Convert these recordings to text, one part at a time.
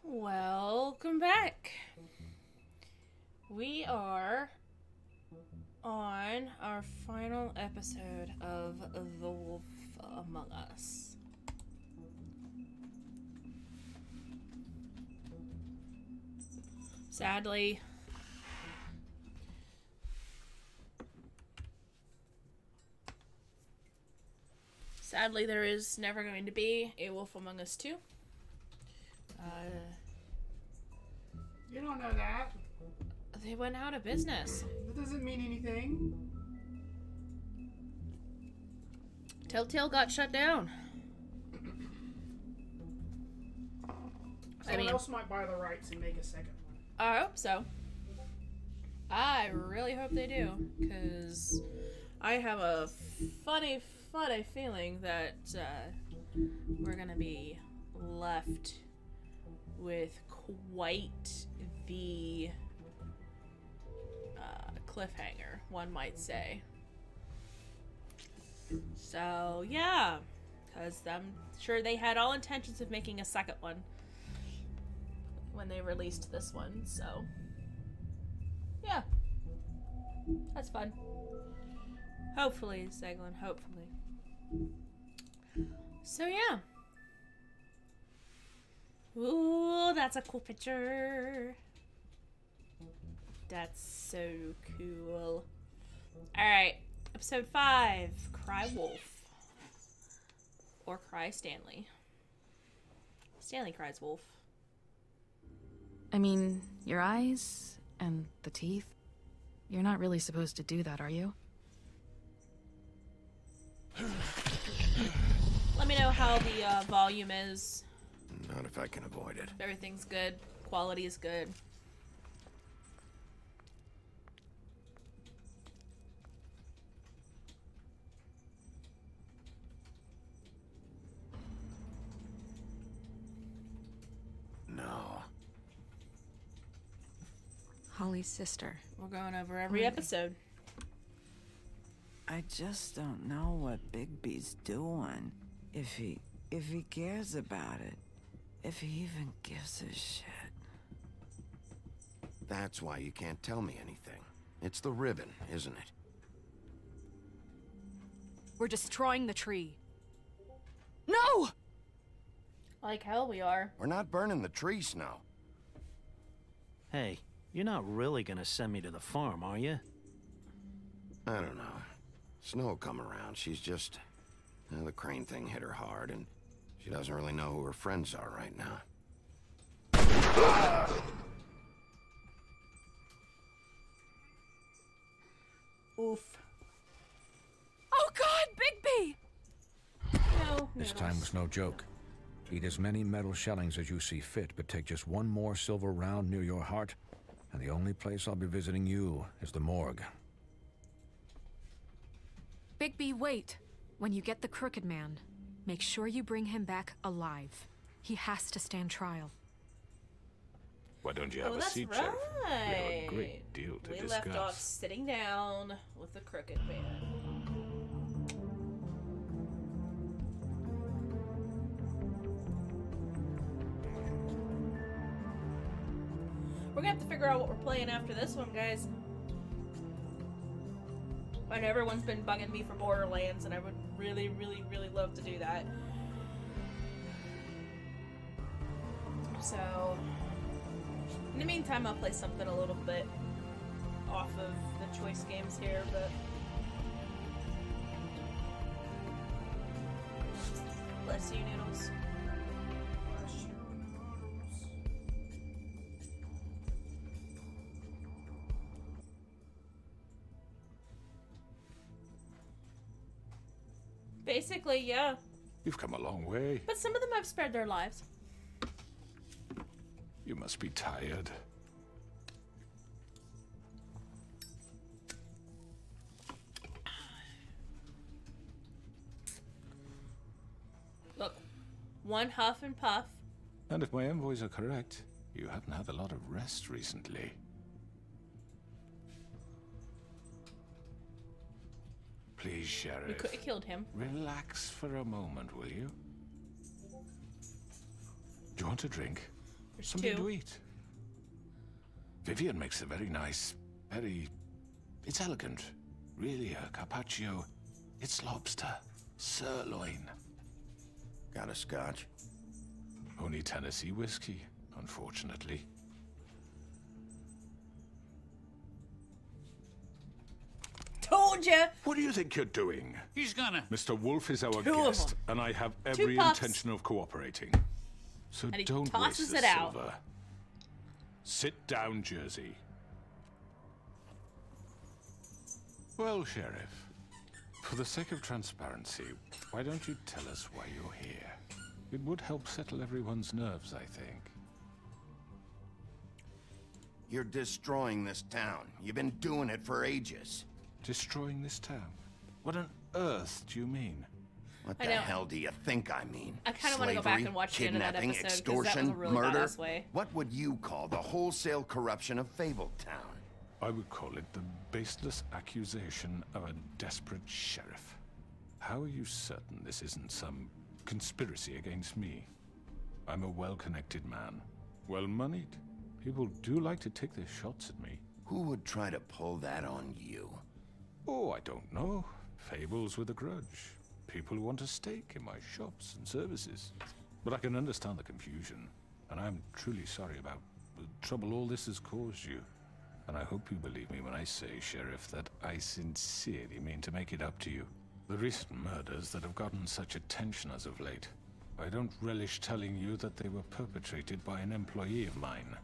Welcome back. We are on our final episode of The Wolf Among Us. Sadly, there is never going to be a Wolf Among Us 2. You don't know that. They went out of business. That doesn't mean anything. Telltale got shut down. Someone else might buy the rights and make a second one. I hope so. I really hope they do, because I have a funny feeling that we're gonna be left with quite the cliffhanger, one might say. So yeah, because I'm sure they had all intentions of making a second one when they released this one, so yeah, that's fun. Hopefully, Seglin, hopefully. So yeah. Ooh, that's a cool picture. That's so cool. Alright, episode 5, Cry Wolf. Or Cry Stanley. Stanley cries wolf. I mean, your eyes and the teeth. You're not really supposed to do that, are you? Let me know how the volume is. Not if I can avoid it. If everything's good. Quality is good. No. Holly's sister. We're going over every episode. I just don't know what Bigby's doing. If he cares about it. If he even gives a shit. That's why you can't tell me anything. It's the ribbon, isn't it? We're destroying the tree. No! Like hell we are. We're not burning the tree, Snow. Hey, you're not really gonna send me to the farm, are you? I don't know. Snow will come around. She's just... the crane thing hit her hard, and she doesn't really know who her friends are right now. Oof. Oh God, Bigby! No. This time was no joke. Eat as many metal shellings as you see fit, but take just one more silver round near your heart, and the only place I'll be visiting you is the morgue. Bigby, wait. When you get the Crooked Man, make sure you bring him back alive. He has to stand trial. Why don't you have a seat, right. Sheriff? We have a great deal to we discuss. left off sitting down with the Crooked Man. We're gonna have to figure out what we're playing after this one, guys. I know everyone's been bugging me for Borderlands, and I would really, really, really love to do that. So, in the meantime, I'll play something a little bit off of the choice games here, but... Bless you, Noodles. Basically, yeah. You've come a long way. But some of them have spared their lives. You must be tired. Look, one huff and puff. And if my envoys are correct, you haven't had a lot of rest recently. Please, Sheriff. We could have killed him. Relax for a moment, will you? Do you want a drink? There's Something two. to eat? Vivian makes a very nice, it's elegant. Really, a carpaccio. It's lobster. Sirloin. Got a scotch? Only Tennessee whiskey, unfortunately. Told ya! What do you think you're doing? He's gonna. Mr. Wolf is our Two of guest, them. and I have every pups. intention of cooperating. So And he don't tosses waste it the out. silver. Sit down, Jersey. Well, Sheriff, for the sake of transparency, why don't you tell us why you're here? It would help settle everyone's nerves, I think. You're destroying this town. You've been doing it for ages. Destroying this town? What on earth do you mean? What I the know. hell do you think I mean? I kinda wanna go back Slavery, and watch the end of that kidnapping, episode, 'cause that extortion, was a really murder? badass way. What would you call the wholesale corruption of Fabletown? I would call it the baseless accusation of a desperate sheriff. How are you certain this isn't some conspiracy against me? I'm a well-connected man, well-moneyed. People do like to take their shots at me. Who would try to pull that on you? Oh, I don't know. Fables with a grudge. People who want a stake in my shops and services. But I can understand the confusion, and I'm truly sorry about the trouble all this has caused you. And I hope you believe me when I say, Sheriff, that I sincerely mean to make it up to you. The recent murders that have gotten such attention as of late, I don't relish telling you that they were perpetrated by an employee of mine.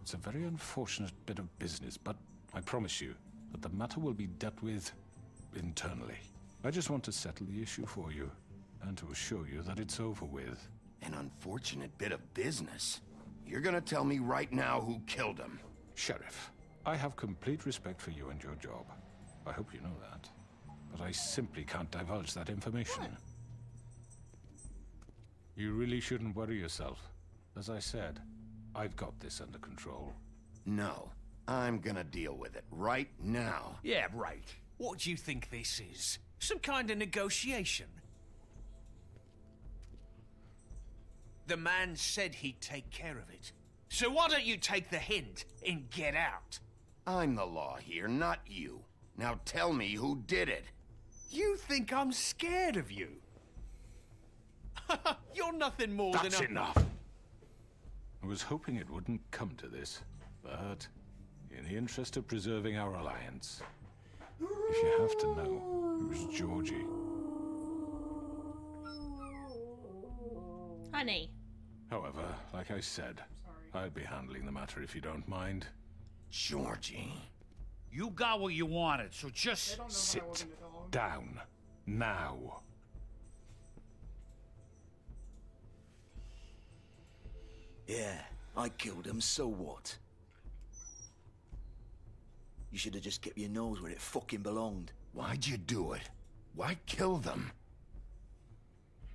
It's a very unfortunate bit of business, but I promise you that the matter will be dealt with internally. I just want to settle the issue for you, and to assure you that it's over with. An unfortunate bit of business. You're gonna tell me right now who killed him. Sheriff, I have complete respect for you and your job. I hope you know that. But I simply can't divulge that information. What? You really shouldn't worry yourself. As I said, I've got this under control. No, I'm gonna deal with it right now. Yeah, right. What do you think this is? Some kind of negotiation? The man said he'd take care of it. So why don't you take the hint and get out? I'm the law here, not you. Now tell me who did it. You think I'm scared of you? You're nothing more That's than a... enough! I was hoping it wouldn't come to this, but in the interest of preserving our alliance, if you have to know, it was Georgie. Honey. However, like I said, I'd be handling the matter if you don't mind. Georgie. You got what you wanted, so They just... don't know that I Sit wasn't a dog. down. Now. Yeah, I killed him, so what? You should have just kept your nose where it fucking belonged. Why'd you do it? Why kill them?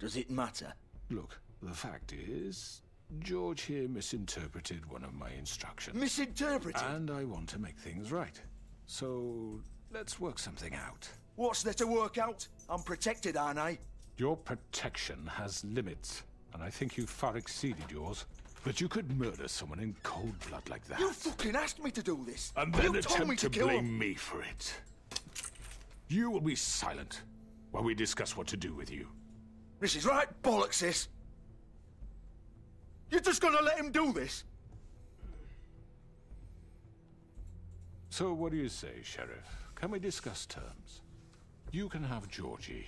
Does it matter? Look, the fact is, George here misinterpreted one of my instructions. Misinterpreted? And I want to make things right. So, let's work something out. What's there to work out? I'm protected, aren't I? Your protection has limits, and I think you've far exceeded yours. But you could murder someone in cold blood like that. You fucking asked me to do this! And then you told me attempt to to kill blame him! me for it. You will be silent while we discuss what to do with you. This is right bollocks, this! You're just gonna let him do this? So what do you say, Sheriff? Can we discuss terms? You can have Georgie.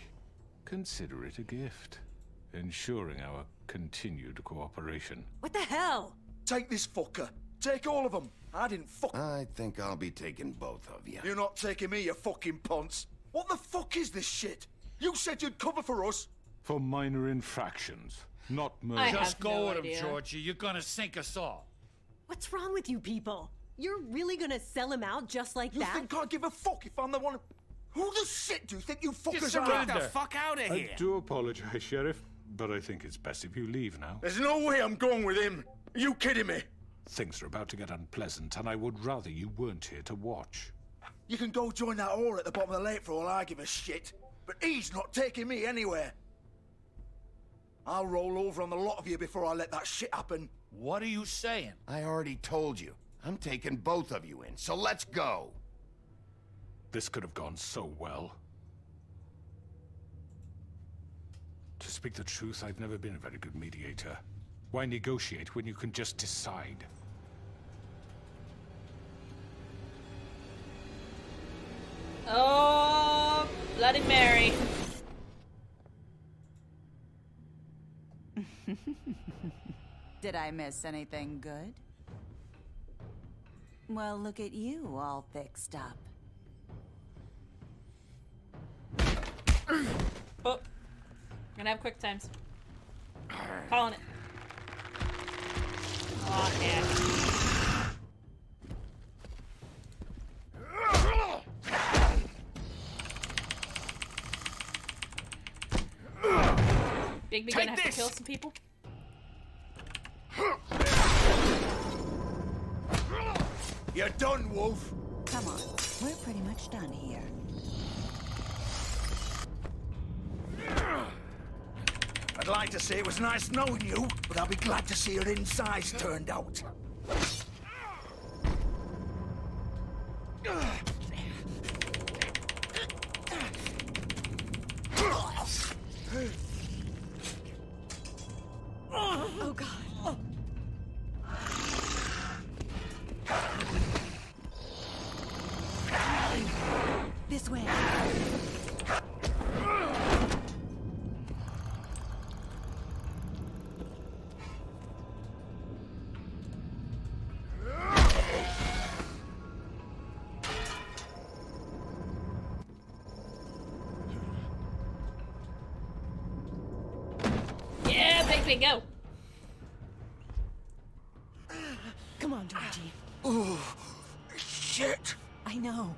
Consider it a gift, ensuring our continued cooperation. What the hell? Take this fucker. Take all of them. I didn't fuck... I think I'll be taking both of you. You're not taking me, you fucking ponce. What the fuck is this shit? You said you'd cover for us. For minor infractions, not murder. I Just have go no with idea. him, Georgie. You're gonna sink us all. What's wrong with you people? You're really gonna sell him out just like You that? think I give a fuck if I'm the one... Who the shit do you think you fuckers Just are? get the fuck out of here. I do apologize, Sheriff, but I think it's best if you leave now. There's no way I'm going with him. Are you kidding me? Things are about to get unpleasant, and I would rather you weren't here to watch. You can go join that whore at the bottom of the lake for all I give a shit. But he's not taking me anywhere. I'll roll over on the lot of you before I let that shit happen. What are you saying? I already told you. I'm taking both of you in, so let's go. This could have gone so well. To speak the truth, I've never been a very good mediator. Why negotiate when you can just decide? Oh, Bloody Mary. Did I miss anything good? Well, look at you, all fixed up. Oh. Gonna have quick times. Calling it. Aw, heck. Bigby gonna have to kill some people? You're done, Wolf. Come on, we're pretty much done here. I'd like to say it was nice knowing you, but I'll be glad to see your insides turned out. Oh, God. This way. Yeah, Bigby, go. Come on, Georgie. Oh, shit. I know.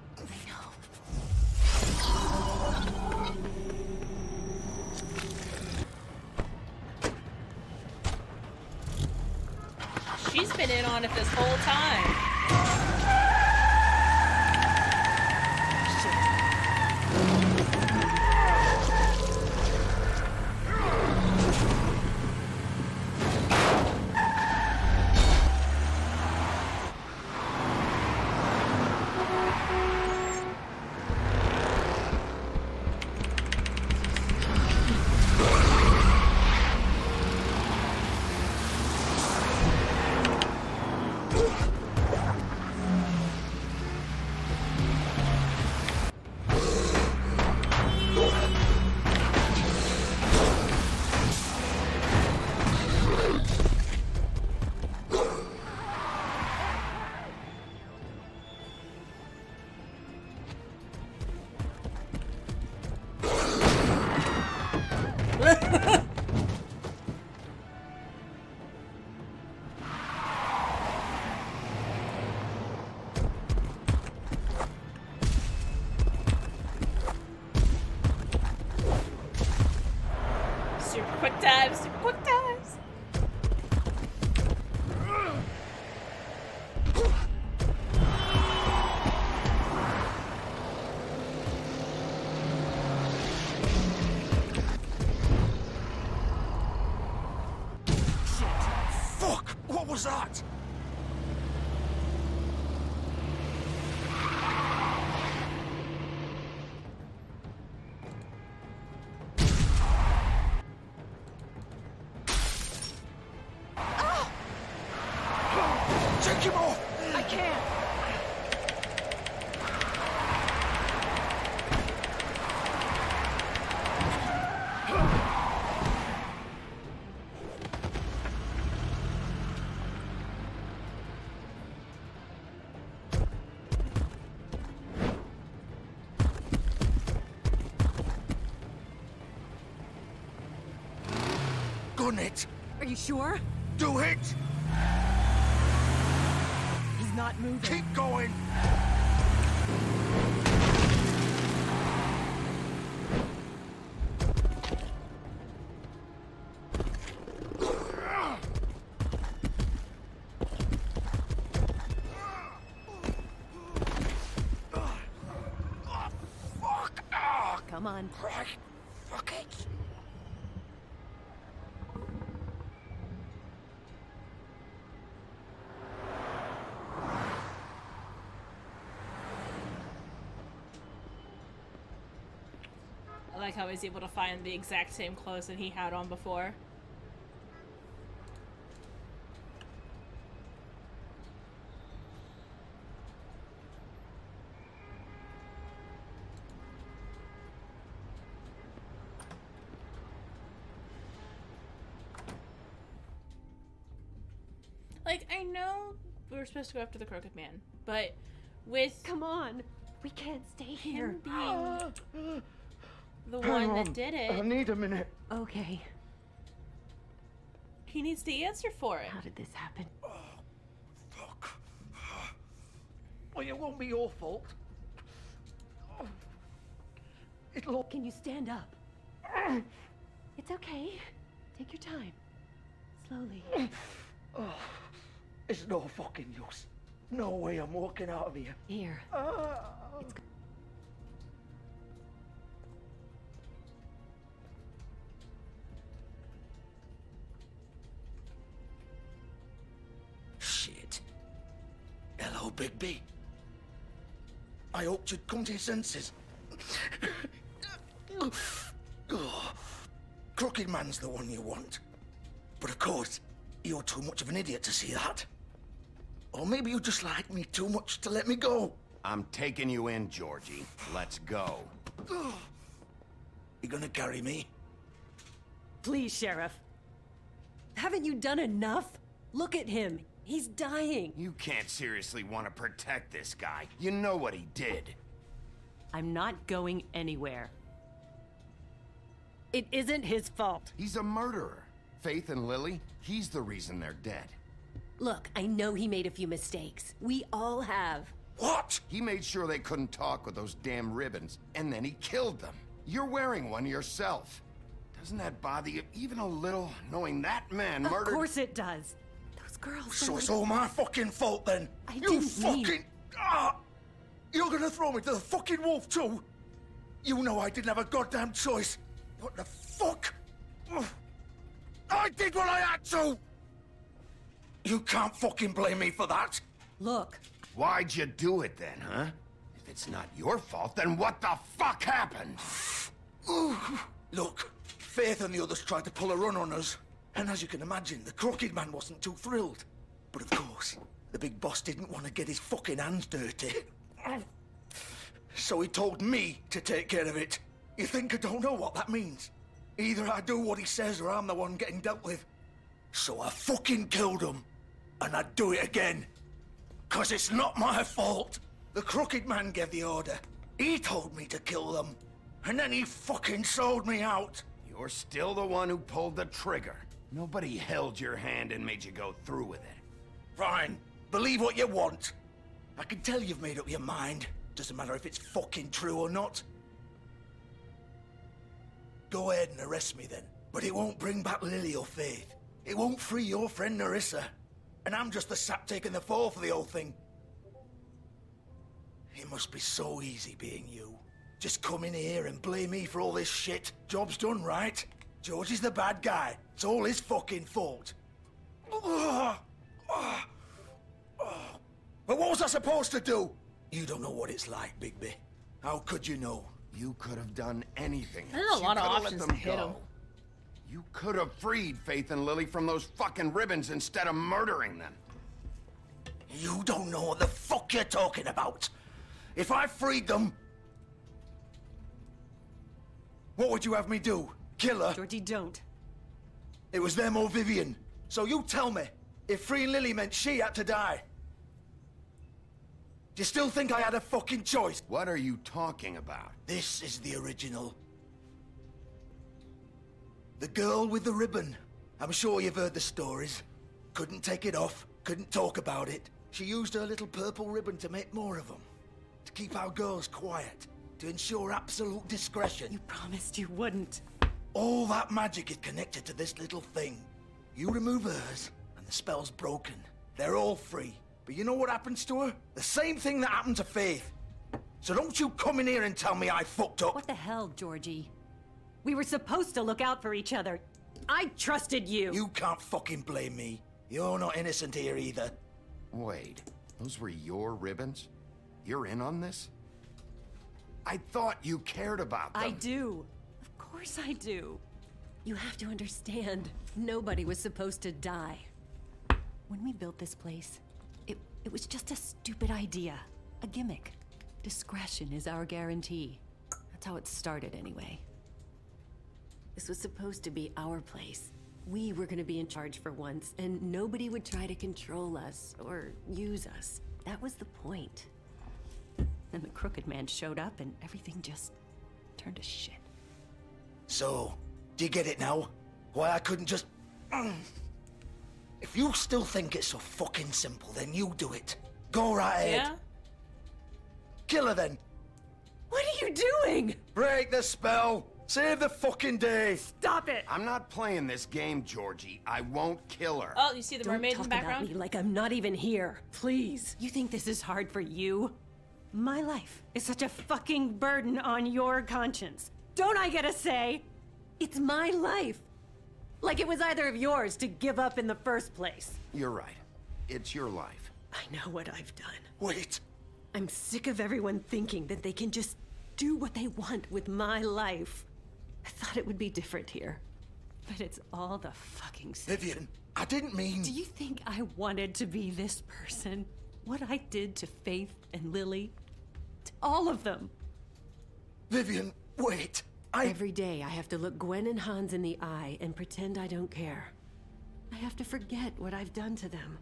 She's been in on it this whole time. Super quick times, super quick times. Fuck! What was that? Take him off! I can't. Gun it! Are you sure? Do it! He's not moving. Keep going! Come on. Fuck it! how he's able to find the exact same clothes that he had on before. Like, I know we were supposed to go after the Crooked Man, but with... Come on! We can't stay here. Him being the one that did it... I need a minute. Okay. He needs to answer for it. How did this happen? Oh, fuck. Well, it won't be your fault. It'll... Can you stand up? It's okay. Take your time. Slowly. Oh, it's no fucking use. No way I'm walking out of here. Here. It's... Shit. Hello, Bigby. I hoped you'd come to your senses. Oh, Crooked Man's the one you want. But of course, you're too much of an idiot to see that. Or maybe you just like me too much to let me go. I'm taking you in, Georgie. Let's go. You gonna carry me? Please, Sheriff. Haven't you done enough? Look at him. He's dying. You can't seriously want to protect this guy. You know what he did. I'm not going anywhere. It isn't his fault. He's a murderer. Faith and Lily, he's the reason they're dead. Look, I know he made a few mistakes. We all have. What? He made sure they couldn't talk with those damn ribbons, and then he killed them. You're wearing one yourself. Doesn't that bother you even a little, knowing that man murdered... Of course it does. Those girls... So it's all my fucking fault then? I you fucking... You're gonna throw me to the fucking wolf too? You know I didn't have a goddamn choice. What the fuck? I did what I had to! You can't fucking blame me for that. Look. Why'd you do it then, huh? If it's not your fault, then what the fuck happened? Look, Faith and the others tried to pull a run on us. And as you can imagine, the Crooked Man wasn't too thrilled. But of course, the big boss didn't want to get his fucking hands dirty. So he told me to take care of it. You think I don't know what that means? Either I do what he says or I'm the one getting dealt with. So I fucking killed him. And I'd do it again. 'Cause it's not my fault. The Crooked Man gave the order. He told me to kill them. And then he fucking sold me out. You're still the one who pulled the trigger. Nobody held your hand and made you go through with it. Fine. Believe what you want. I can tell you've made up your mind. Doesn't matter if it's fucking true or not. Go ahead and arrest me then. But it won't bring back Lily or Faith. It won't free your friend Nerissa. And I'm just the sap taking the fall for the whole thing. It must be so easy being you. Just come in here and blame me for all this shit. Job's done, right? George is the bad guy. It's all his fucking fault. But what was I supposed to do? You don't know what it's like, Bigby. How could you know? You could have done anything. There's a lot of options to hit him. You could have freed Faith and Lily from those fucking ribbons instead of murdering them. You don't know what the fuck you're talking about. If I freed them... What would you have me do? Kill her? Georgie, don't. It was them or Vivian. So you tell me, if freeing Lily meant she had to die. Do you still think I had a fucking choice? What are you talking about? This is the original. The girl with the ribbon. I'm sure you've heard the stories. Couldn't take it off, couldn't talk about it. She used her little purple ribbon to make more of them. To keep our girls quiet. To ensure absolute discretion. You promised you wouldn't. All that magic is connected to this little thing. You remove hers, and the spell's broken. They're all free. But you know what happens to her? The same thing that happened to Faith. So don't you come in here and tell me I fucked up. What the hell, Georgie? We were supposed to look out for each other. I trusted you. You can't fucking blame me. You're not innocent here either. Wait, those were your ribbons? You're in on this? I thought you cared about them. I do. Of course I do. You have to understand, nobody was supposed to die. When we built this place, it was just a stupid idea. A gimmick. Discretion is our guarantee. That's how it started anyway. This was supposed to be our place. We were gonna be in charge for once, and nobody would try to control us or use us. That was the point. Then the Crooked Man showed up and everything just turned to shit. So, do you get it now? Why I couldn't just... If you still think it's so fucking simple, then you do it. Go right ahead. Yeah? Kill her then. What are you doing? Break the spell. Save the fucking day. Stop it. I'm not playing this game, Georgie. I won't kill her. Oh, you see the Don't mermaid in talk the background? about me like I'm not even here. Please. You think this is hard for you? My life is such a fucking burden on your conscience. Don't I get a say? It's my life. Like it was either of yours to give up in the first place. You're right. It's your life. I know what I've done. Wait. I'm sick of everyone thinking that they can just do what they want with my life. I thought it would be different here. But it's all the fucking same. Vivian, I didn't mean... Do you think I wanted to be this person? What I did to Faith and Lily? To all of them. Vivian, wait. Every day I have to look Gwen and Hans in the eye and pretend I don't care. I have to forget what I've done to them.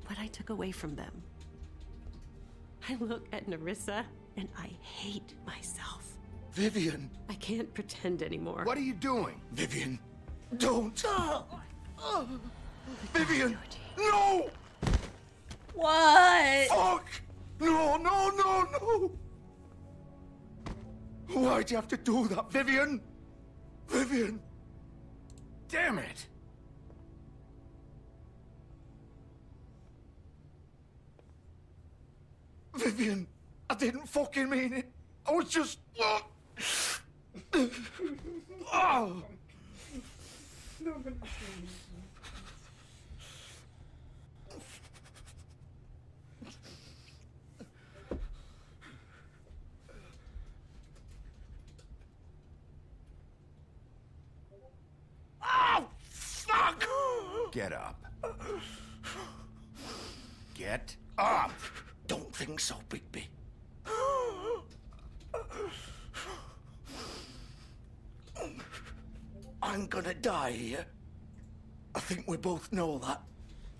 What I took away from them. I look at Nerissa and I hate myself. Vivian. I can't pretend anymore. What are you doing? Vivian, don't. Vivian, no! What? Fuck! No, no, no, no! Why'd you have to do that, Vivian? Vivian! Damn it! Vivian, I didn't fucking mean it. I was just... Oh. Oh, fuck! Get up. Get up! Don't think so, Bigby. I'm gonna die here. I think we both know that.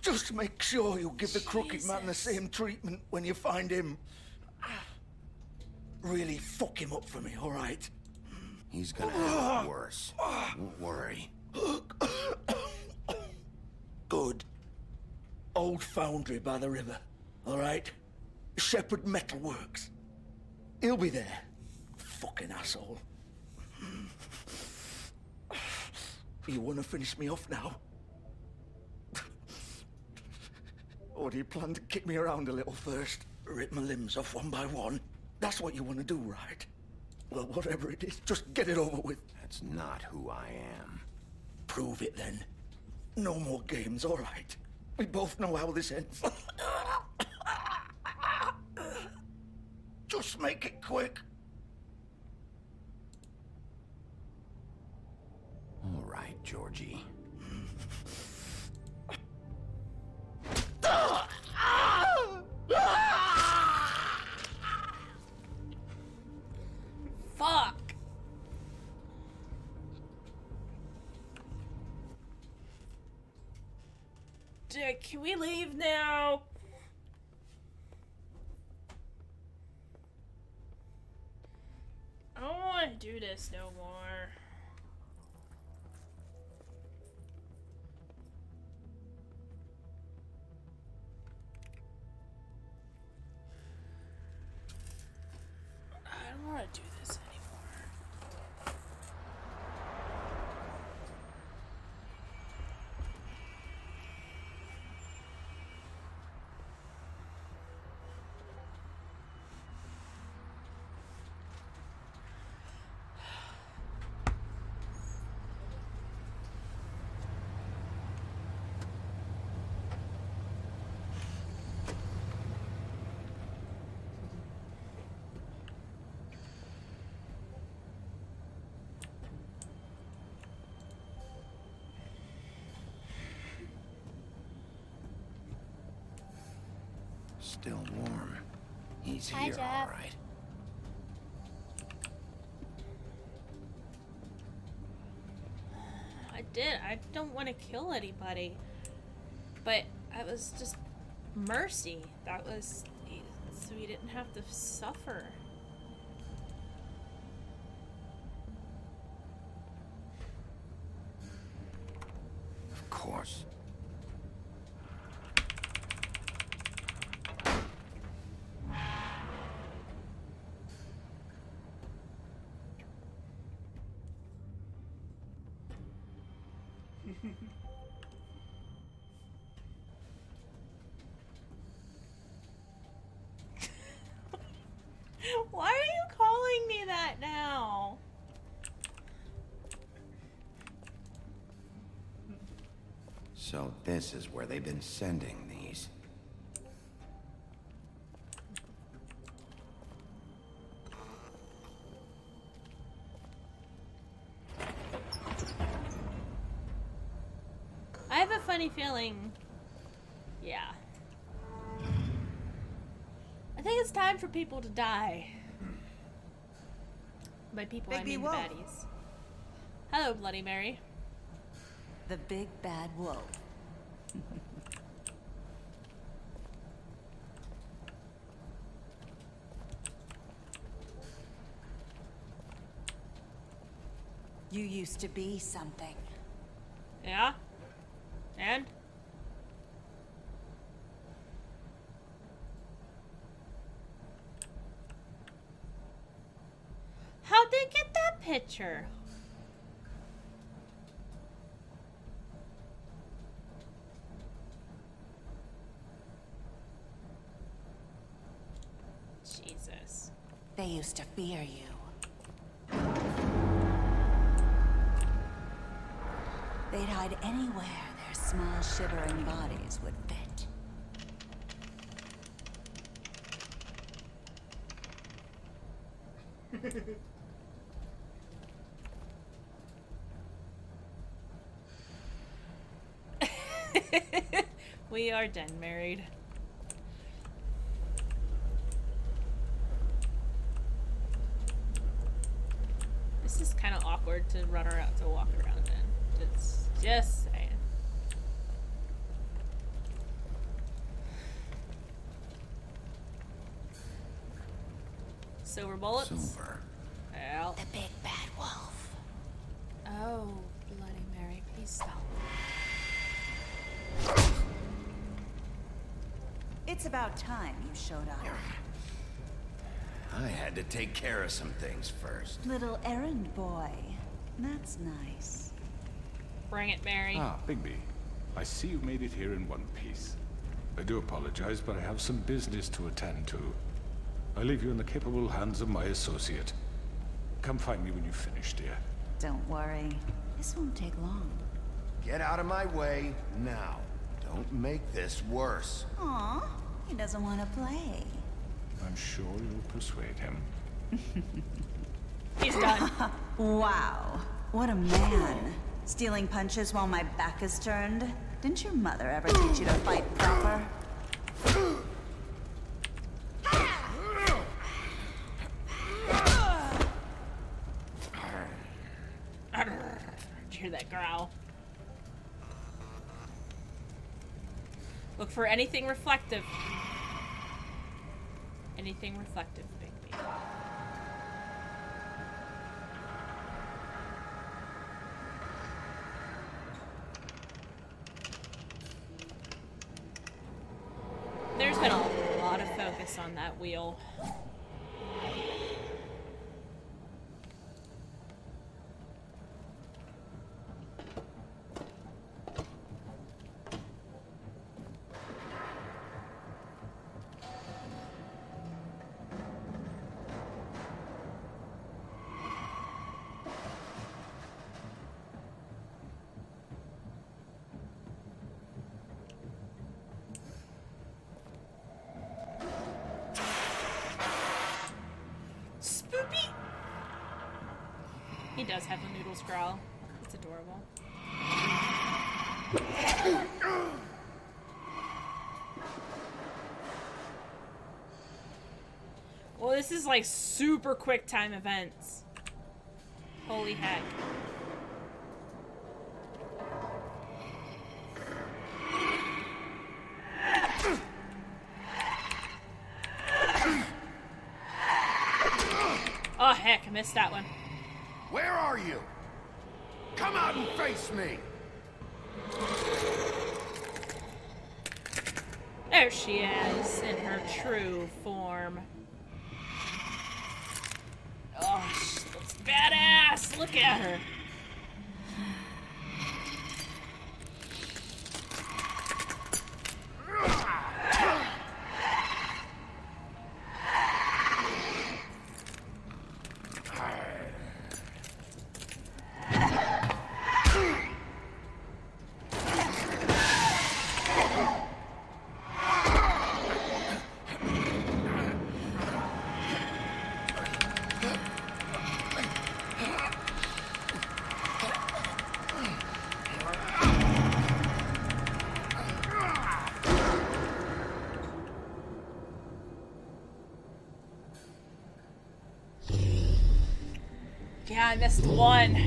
Just make sure you give the Crooked Man the same treatment when you find him. Really fuck him up for me, all right? He's gonna have it worse. Don't worry. Good. Old foundry by the river, all right? Shepherd Metalworks. He'll be there. Fucking asshole. You want to finish me off now? Or do you plan to kick me around a little first? Rip my limbs off one by one? That's what you want to do, right? Well, whatever it is, just get it over with. That's not who I am. Prove it then. No more games, all right? We both know how this ends. Just make it quick. All right, Georgie. Fuck. Dude, can we leave now? I don't want to do this no more. I don't want to do this anymore. still warm. He's Hi, here, Jeff. all right. I don't want to kill anybody. But I was just mercy. That was so he didn't have to suffer. Of course. Why are you calling me that now? So this is where they've been sending these. I have a funny feeling. Yeah. I think it's time for people to die. By people, I mean the baddies. Hello, Bloody Mary. The big bad wolf. You used to be something. Yeah? And? How'd they get that picture? Jesus. They used to fear you. They'd hide anywhere their small, shivering bodies would fit. We are done married. This is kind of awkward to run around, to walk around in. It's just saying. Silver bullets? Silver. Well. The big bad wolf. Oh, Bloody Mary, please stop. It's about time you showed up. I had to take care of some things first. Little errand boy. That's nice. Bring it, Mary. Ah, Bigby. I see you made it here in one piece. I do apologize, but I have some business to attend to. I leave you in the capable hands of my associate. Come find me when you've finished, dear. Don't worry. This won't take long. Get out of my way now. Don't make this worse. Aw, he doesn't want to play. I'm sure you'll persuade him. He's done. Wow, what a man. Stealing punches while my back is turned? Didn't your mother ever teach you to fight proper? Hear that growl. Look for anything reflective. Anything reflective, Bigby. There's been a lot of focus on that wheel. He does have a noodle growl. It's adorable. Well, this is like super quick time events. Holy heck. Oh heck, I missed that one. Where are you? Come out and face me! There she is, in her true form. Oh, she looks badass! Look at her! Yeah, I missed one.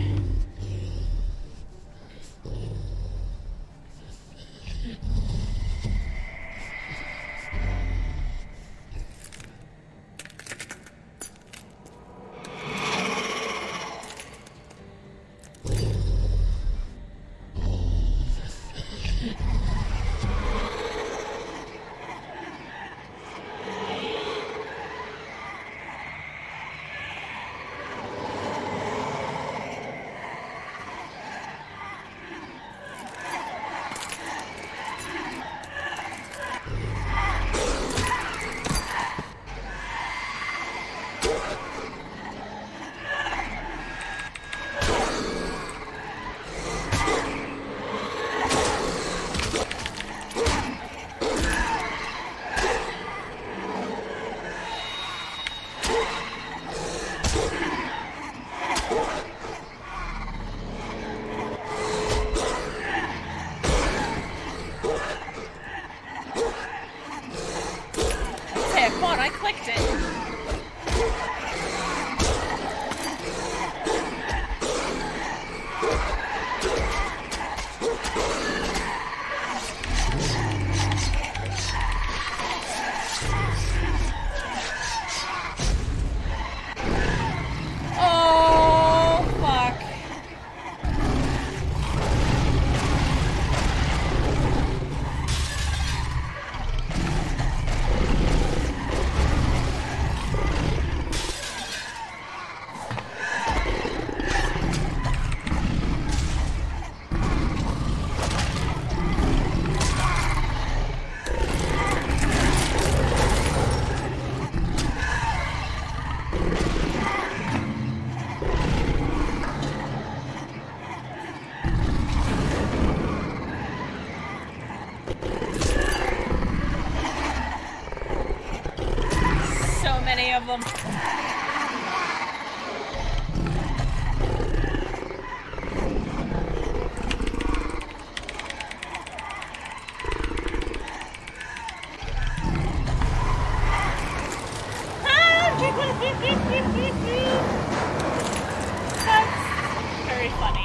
Of them. That's very funny.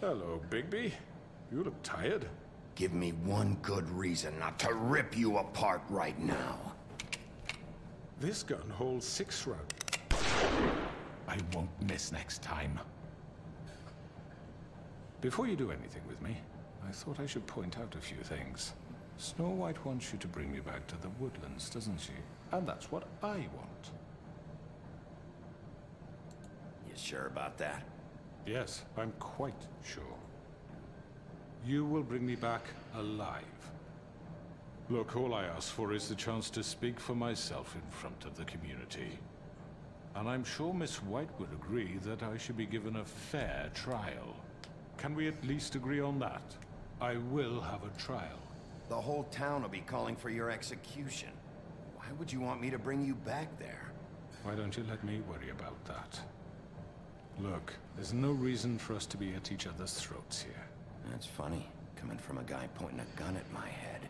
Hello, Bigby. You look tired. Give me one good reason not to rip you apart right now. This gun holds 6 rounds. I won't miss next time. Before you do anything with me, I thought I should point out a few things. Snow White wants you to bring me back to the woodlands, doesn't she? And that's what I want. You sure about that? Yes, I'm quite sure. You will bring me back alive. Look, all I ask for is the chance to speak for myself in front of the community. And I'm sure Miss White would agree that I should be given a fair trial. Can we at least agree on that? I will have a trial. The whole town will be calling for your execution. Why would you want me to bring you back there? Why don't you let me worry about that? Look, there's no reason for us to be at each other's throats here. That's funny, coming from a guy pointing a gun at my head.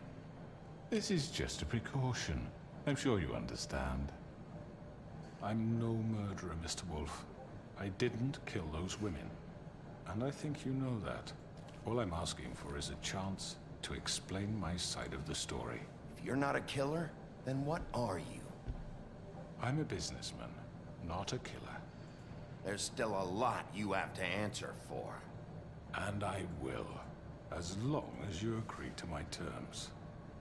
This is just a precaution. I'm sure you understand. I'm no murderer, Mr. Wolf. I didn't kill those women. And I think you know that. All I'm asking for is a chance to explain my side of the story. If you're not a killer, then what are you? I'm a businessman, not a killer. There's still a lot you have to answer for. And I will, as long as you agree to my terms.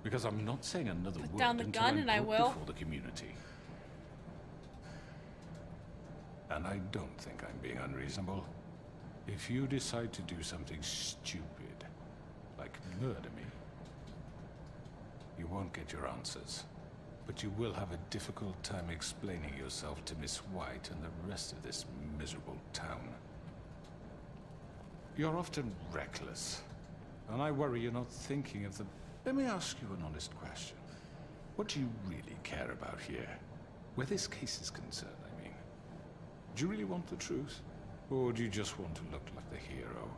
Because I'm not saying another word down the until gun I'm and I brought will. before the community. And I don't think I'm being unreasonable. If you decide to do something stupid, like murder me, you won't get your answers. But you will have a difficult time explaining yourself to Miss White and the rest of this miserable town. You're often reckless, and I worry you're not thinking of the... Let me ask you an honest question. What do you really care about here? Where this case is concerned, I mean. Do you really want the truth? Or do you just want to look like the hero?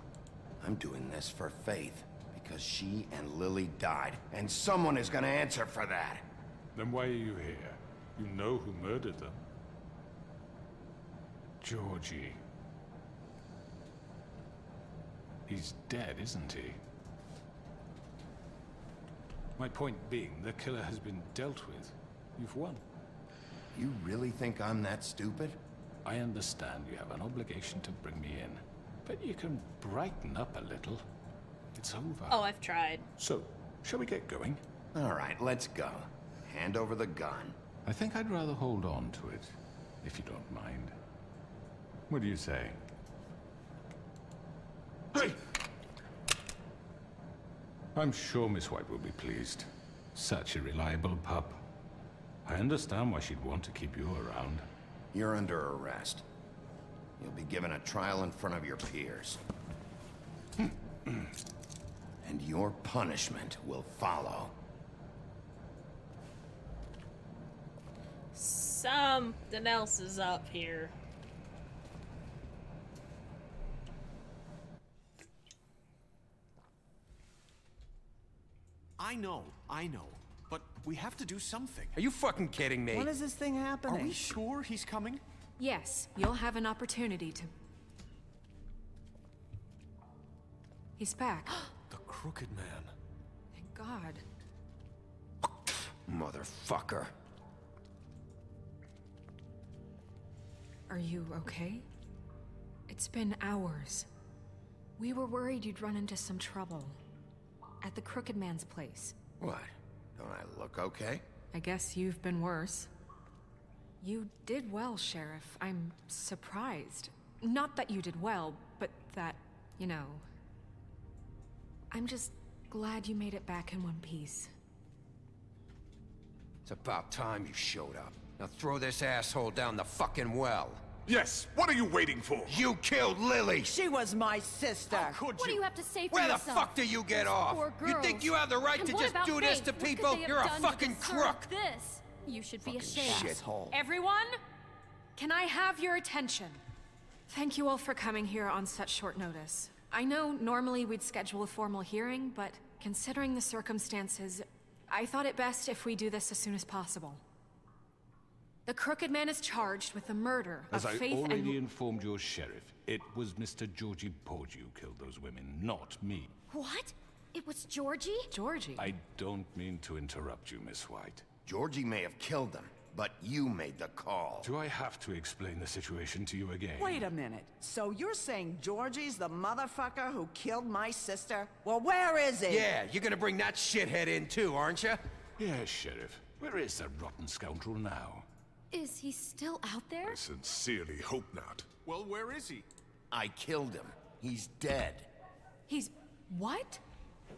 I'm doing this for Faith, because she and Lily died, and someone is gonna answer for that. Then why are you here? You know who murdered them. Georgie. He's dead, isn't he? My point being, the killer has been dealt with. You've won. You really think I'm that stupid? I understand you have an obligation to bring me in, but you can brighten up a little. It's over. Oh, I've tried. So, shall we get going? All right, let's go. Hand over the gun. I think I'd rather hold on to it, if you don't mind. What do you say? Hey! I'm sure Miss White will be pleased. Such a reliable pup. I understand why she'd want to keep you around. You're under arrest. You'll be given a trial in front of your peers. And your punishment will follow. Something else is up here. I know. But we have to do something. Are you fucking kidding me? When is this thing happening? Are we sure he's coming? Yes, you'll have an opportunity to... He's back. The Crooked Man. Thank God. Motherfucker. Are you okay? It's been hours. We were worried you'd run into some trouble. At the Crooked Man's place. What? Don't I look okay? I guess you've been worse. You did well, Sheriff. I'm surprised. Not that you did well, but that, you know... I'm just glad you made it back in one piece. It's about time you showed up. Now throw this asshole down the fucking well. Yes, what are you waiting for? You killed Lily! She was my sister. What do you have to say for Where the yourself? fuck do you get off? Poor You think girls. you have the right And to what just about do this Faith? to What could people? they have You're a done to fucking deserve crook! This? You should be ashamed. Shithole. Everyone? Can I have your attention? Thank you all for coming here on such short notice. I know normally we'd schedule a formal hearing, but considering the circumstances, I thought it best if we do this as soon as possible. The Crooked Man is charged with the murder As of I Faith already and... informed your sheriff, it was Mr. Georgie Porgy who killed those women, not me. What? It was Georgie? Georgie? I don't mean to interrupt you, Miss White. Georgie may have killed them, but you made the call. Do I have to explain the situation to you again? Wait a minute. So you're saying Georgie's the motherfucker who killed my sister? Well, where is he? Yeah, you're gonna bring that shithead in too, aren't you? Yes, Sheriff. Where is that rotten scoundrel now? Is he still out there? I sincerely hope not. Well, where is he? I killed him. He's dead. He's... what?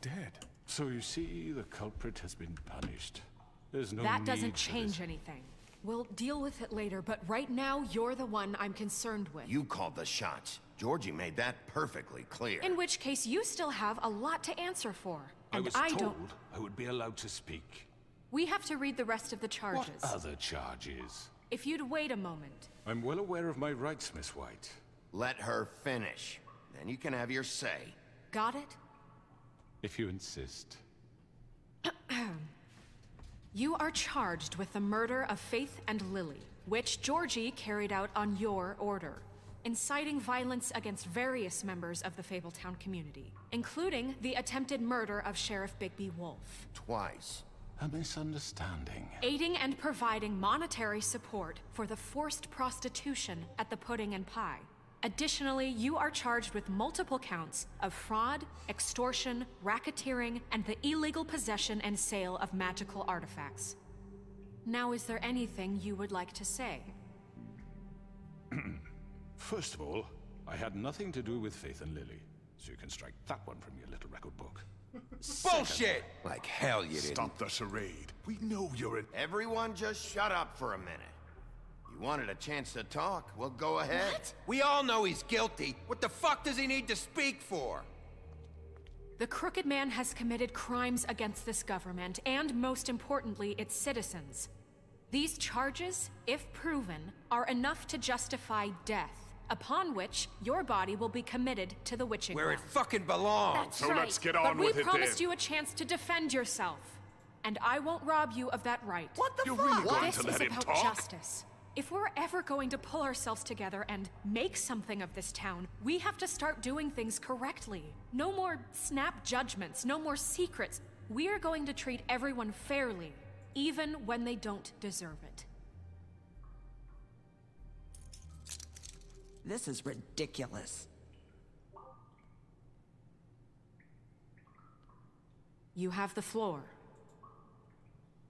Dead. So you see, the culprit has been punished. There's no That need doesn't for change this. anything. We'll deal with it later, but right now, you're the one I'm concerned with. You called the shots. Georgie made that perfectly clear. In which case, you still have a lot to answer for. I And was I told don't... I would be allowed to speak. We have to read the rest of the charges. What other charges? If you'd wait a moment. I'm well aware of my rights, Miss White. Let her finish. Then you can have your say. Got it? If you insist. You are charged with the murder of Faith and Lily, which Georgie carried out on your order, inciting violence against various members of the Fabletown community, including the attempted murder of Sheriff Bigby Wolf. Twice. A misunderstanding. Aiding and providing monetary support for the forced prostitution at the Pudding and Pie. Additionally, you are charged with multiple counts of fraud, extortion, racketeering, and the illegal possession and sale of magical artifacts. Now, is there anything you would like to say? First of all, I had nothing to do with Faith and Lily, so you can strike that one from your little record book. Bullshit! Like hell you didn't. Stop the charade. We know you're an... Everyone just shut up for a minute. You wanted a chance to talk, well, go ahead. What? We all know he's guilty. What the fuck does he need to speak for? The Crooked Man has committed crimes against this government, and most importantly, its citizens. These charges, if proven, are enough to justify death, upon which your body will be committed to the witching Where well. it fucking belongs. That's So right. let's get But on we with it promised then. you a chance to defend yourself, and I won't rob you of that right. What the You're fuck? really going This to is let him about talk? justice. If we're ever going to pull ourselves together and make something of this town, we have to start doing things correctly. No more snap judgments, no more secrets. We're going to treat everyone fairly, even when they don't deserve it. This is ridiculous. You have the floor.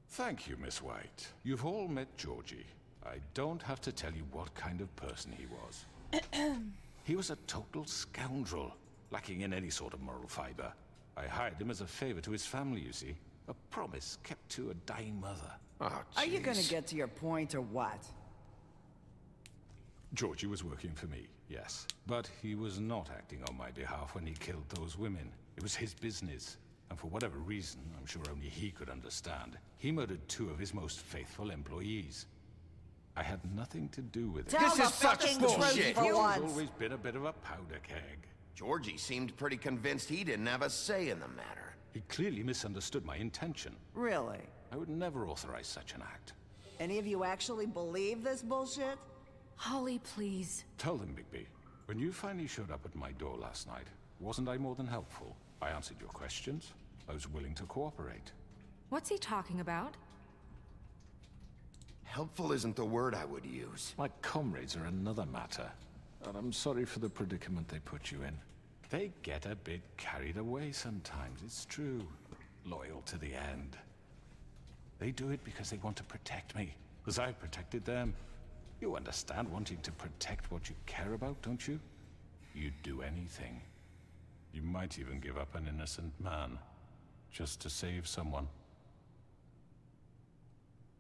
Thank you, Miss White. You've all met Georgie. I don't have to tell you what kind of person he was. He was a total scoundrel, lacking in any sort of moral fiber. I hired him as a favor to his family, you see. A promise kept to a dying mother. Oh, Are you gonna jeez. get to your point or what? Georgie was working for me, yes. But he was not acting on my behalf when he killed those women. It was his business. And for whatever reason, I'm sure only he could understand, he murdered 2 of his most faithful employees. I had nothing to do with it. Tell This the is such fucking bullshit. truth for He's once. always been a bit of a powder keg. Georgie seemed pretty convinced he didn't have a say in the matter. He clearly misunderstood my intention. Really? I would never authorize such an act. Any of you actually believe this bullshit? Holly, please. Tell them, Bigby, when you finally showed up at my door last night, wasn't I more than helpful? I answered your questions. I was willing to cooperate. What's he talking about? Helpful isn't the word I would use. My comrades are another matter. And I'm sorry for the predicament they put you in. They get a bit carried away sometimes, it's true. Loyal to the end. They do it because they want to protect me, as I protected them. You understand wanting to protect what you care about, don't you? You'd do anything. You might even give up an innocent man, just to save someone.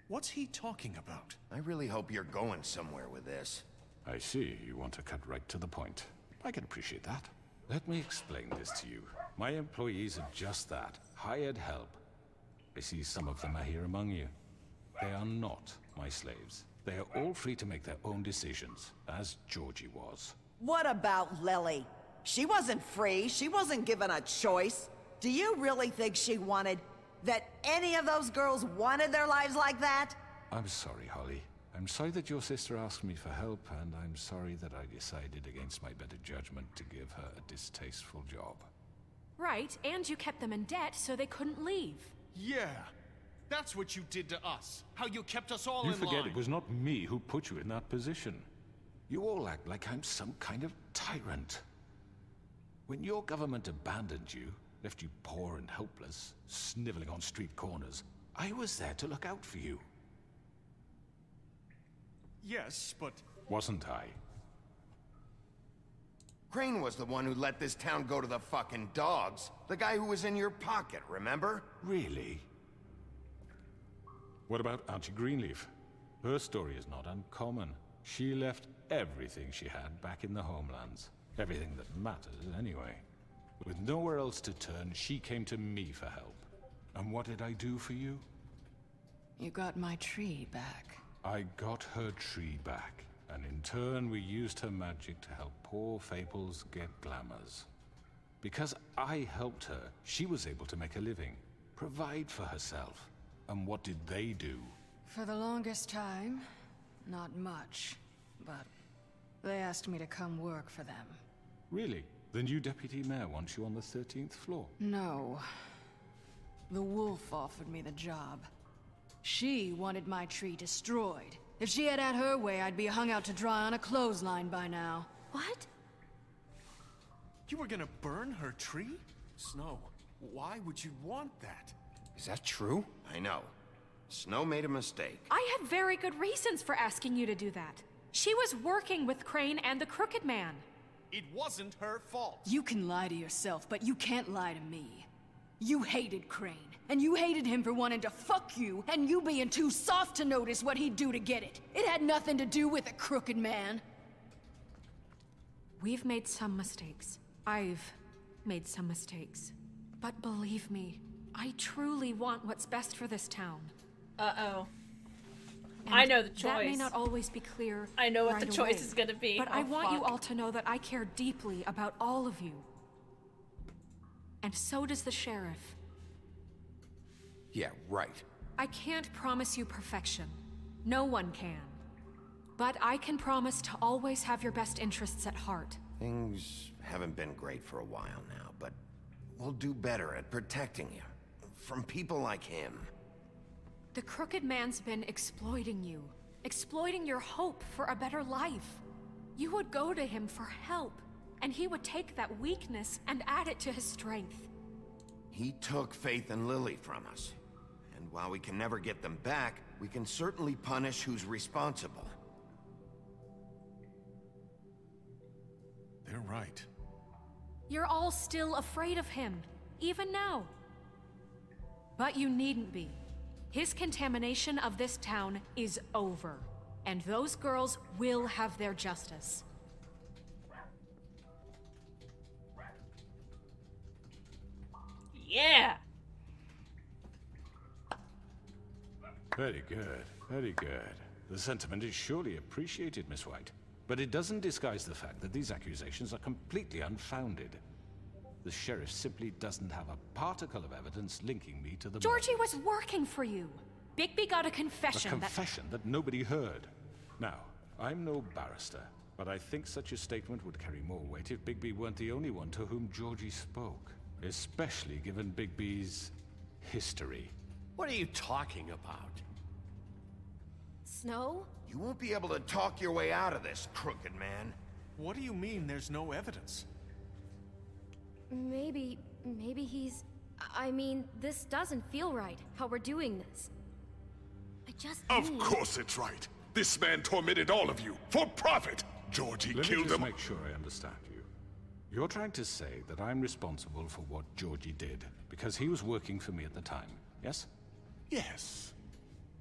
What's he talking about? I really hope you're going somewhere with this. I see, you want to cut right to the point. I can appreciate that. Let me explain this to you. My employees are just that, hired help. I see some of them are here among you. They are not my slaves. They are all free to make their own decisions, as Georgie was. What about Lily? She wasn't free. She wasn't given a choice. Do you really think she wanted... that any of those girls wanted their lives like that? I'm sorry, Holly. I'm sorry that your sister asked me for help, and I'm sorry that I decided against my better judgment to give her a distasteful job. Right, and you kept them in debt so they couldn't leave. Yeah, that's what you did to us. How you kept us all in line. You forget it was not me who put you in that position. You all act like I'm some kind of tyrant. When your government abandoned you, left you poor and helpless, sniveling on street corners, I was there to look out for you. Yes, but... Wasn't I? Crane was the one who let this town go to the fucking dogs. The guy who was in your pocket, remember? Really? What about Auntie Greenleaf? Her story is not uncommon. She left everything she had back in the homelands. Everything that mattered, anyway. With nowhere else to turn, she came to me for help. And what did I do for you? You got my tree back. I got her tree back, and in turn we used her magic to help poor Fables get glamours. Because I helped her, she was able to make a living, provide for herself. And what did they do? For the longest time, not much, but they asked me to come work for them. Really? The new deputy mayor wants you on the 13th floor? No. The wolf offered me the job. She wanted my tree destroyed. If she had her way, I'd be hung out to dry on a clothesline by now. What? You were gonna burn her tree? Snow, why would you want that? Is that true? I know. Snow made a mistake. I had very good reasons for asking you to do that. She was working with Crane and the Crooked Man. It wasn't her fault. You can lie to yourself, but you can't lie to me. You hated Crane, and you hated him for wanting to fuck you, and you being too soft to notice what he'd do to get it. It had nothing to do with the Crooked Man. We've made some mistakes. I've made some mistakes. But believe me, I truly want what's best for this town. Uh-oh. And I know the choice. That may not always be clear. I know what right the choice away, is gonna be. But Oh, I want you fuck. all to know that I care deeply about all of you. And so does the sheriff. Yeah, right. I can't promise you perfection. No one can. But I can promise to always have your best interests at heart. Things haven't been great for a while now, but we'll do better at protecting you. From people like him. The Crooked Man's been exploiting you. Exploiting your hope for a better life. You would go to him for help, and he would take that weakness and add it to his strength. He took Faith and Lily from us. And while we can never get them back, we can certainly punish who's responsible. They're right. You're all still afraid of him, even now. But you needn't be. His contamination of this town is over, and those girls will have their justice. Yeah! Very good, very good. The sentiment is surely appreciated, Miss White. But it doesn't disguise the fact that these accusations are completely unfounded. The sheriff simply doesn't have a particle of evidence linking me to the Georgie was working for you. Bigby got a confession. A confession that nobody heard. Now, I'm no barrister, but I think such a statement would carry more weight if Bigby weren't the only one to whom Georgie spoke. Especially given Bigby's history. What are you talking about? Snow? You won't be able to talk your way out of this, Crooked Man. What do you mean there's no evidence? Maybe he's... I mean, this doesn't feel right, how we're doing this. I just Of need... course it's right. This man tormented all of you, for profit. Georgie Let me killed just him. make sure I understand you. You're trying to say that I'm responsible for what Georgie did, because he was working for me at the time, yes? Yes.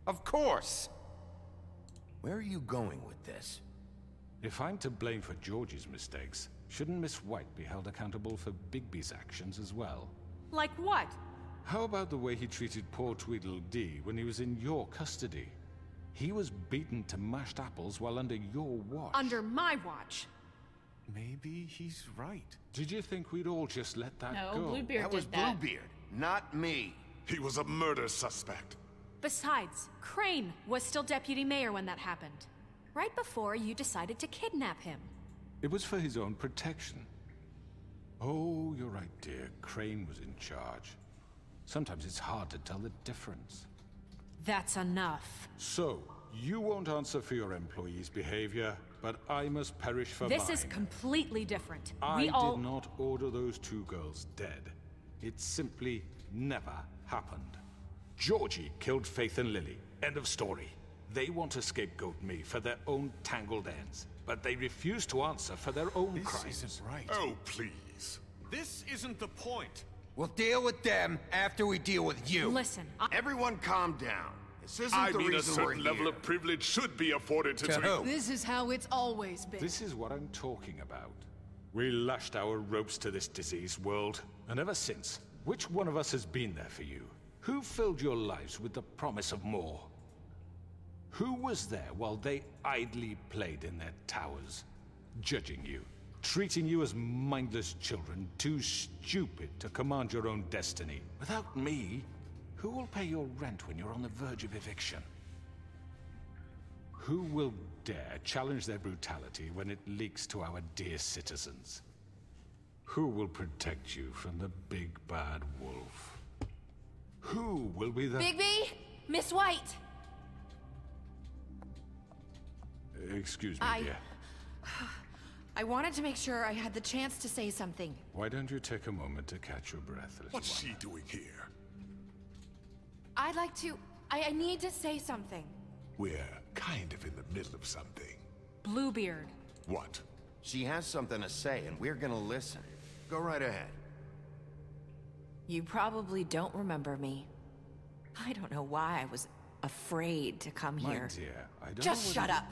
Of course! Where are you going with this? If I'm to blame for Georgie's mistakes, shouldn't Miss White be held accountable for Bigby's actions as well? Like what? How about the way he treated poor Tweedledee when he was in your custody? He was beaten to mashed apples while under your watch. Under my watch. Maybe he's right. Did you think we'd all just let that No, go? Bluebeard That was did that. Bluebeard, not me. He was a murder suspect. Besides, Crane was still deputy mayor when that happened. Right before you decided to kidnap him. It was for his own protection. Oh, you're right, dear. Crane was in charge. Sometimes it's hard to tell the difference. That's enough. So, you won't answer for your employees' behavior, but I must perish for mine. This is completely different. I did not order those two girls dead. It simply never happened. Georgie killed Faith and Lily. End of story. They want to scapegoat me for their own tangled ends, but they refuse to answer for their own crimes. This isn't right. Oh, please. This isn't the point. We'll deal with them after we deal with you. Listen, Everyone calm down. This isn't I the mean, a reason we're certain level here. of privilege should be afforded to who? This is how it's always been. This is what I'm talking about. We lashed our ropes to this diseased world, and ever since, which one of us has been there for you? Who filled your lives with the promise of more? Who was there while they idly played in their towers, judging you, treating you as mindless children, too stupid to command your own destiny? Without me, who will pay your rent when you're on the verge of eviction? Who will dare challenge their brutality when it leaks to our dear citizens? Who will protect you from the big bad wolf? Who will be the— Bigby? Miss White! Excuse me, dear. I wanted to make sure I had the chance to say something. Why don't you take a moment to catch your breath, little What's one? she doing here? I'd like to... I need to say something. We're kind of in the middle of something. Bluebeard. What? She has something to say, and we're gonna listen. Go right ahead. You probably don't remember me. I don't know why I was afraid to come My here. dear, I don't Just know shut up.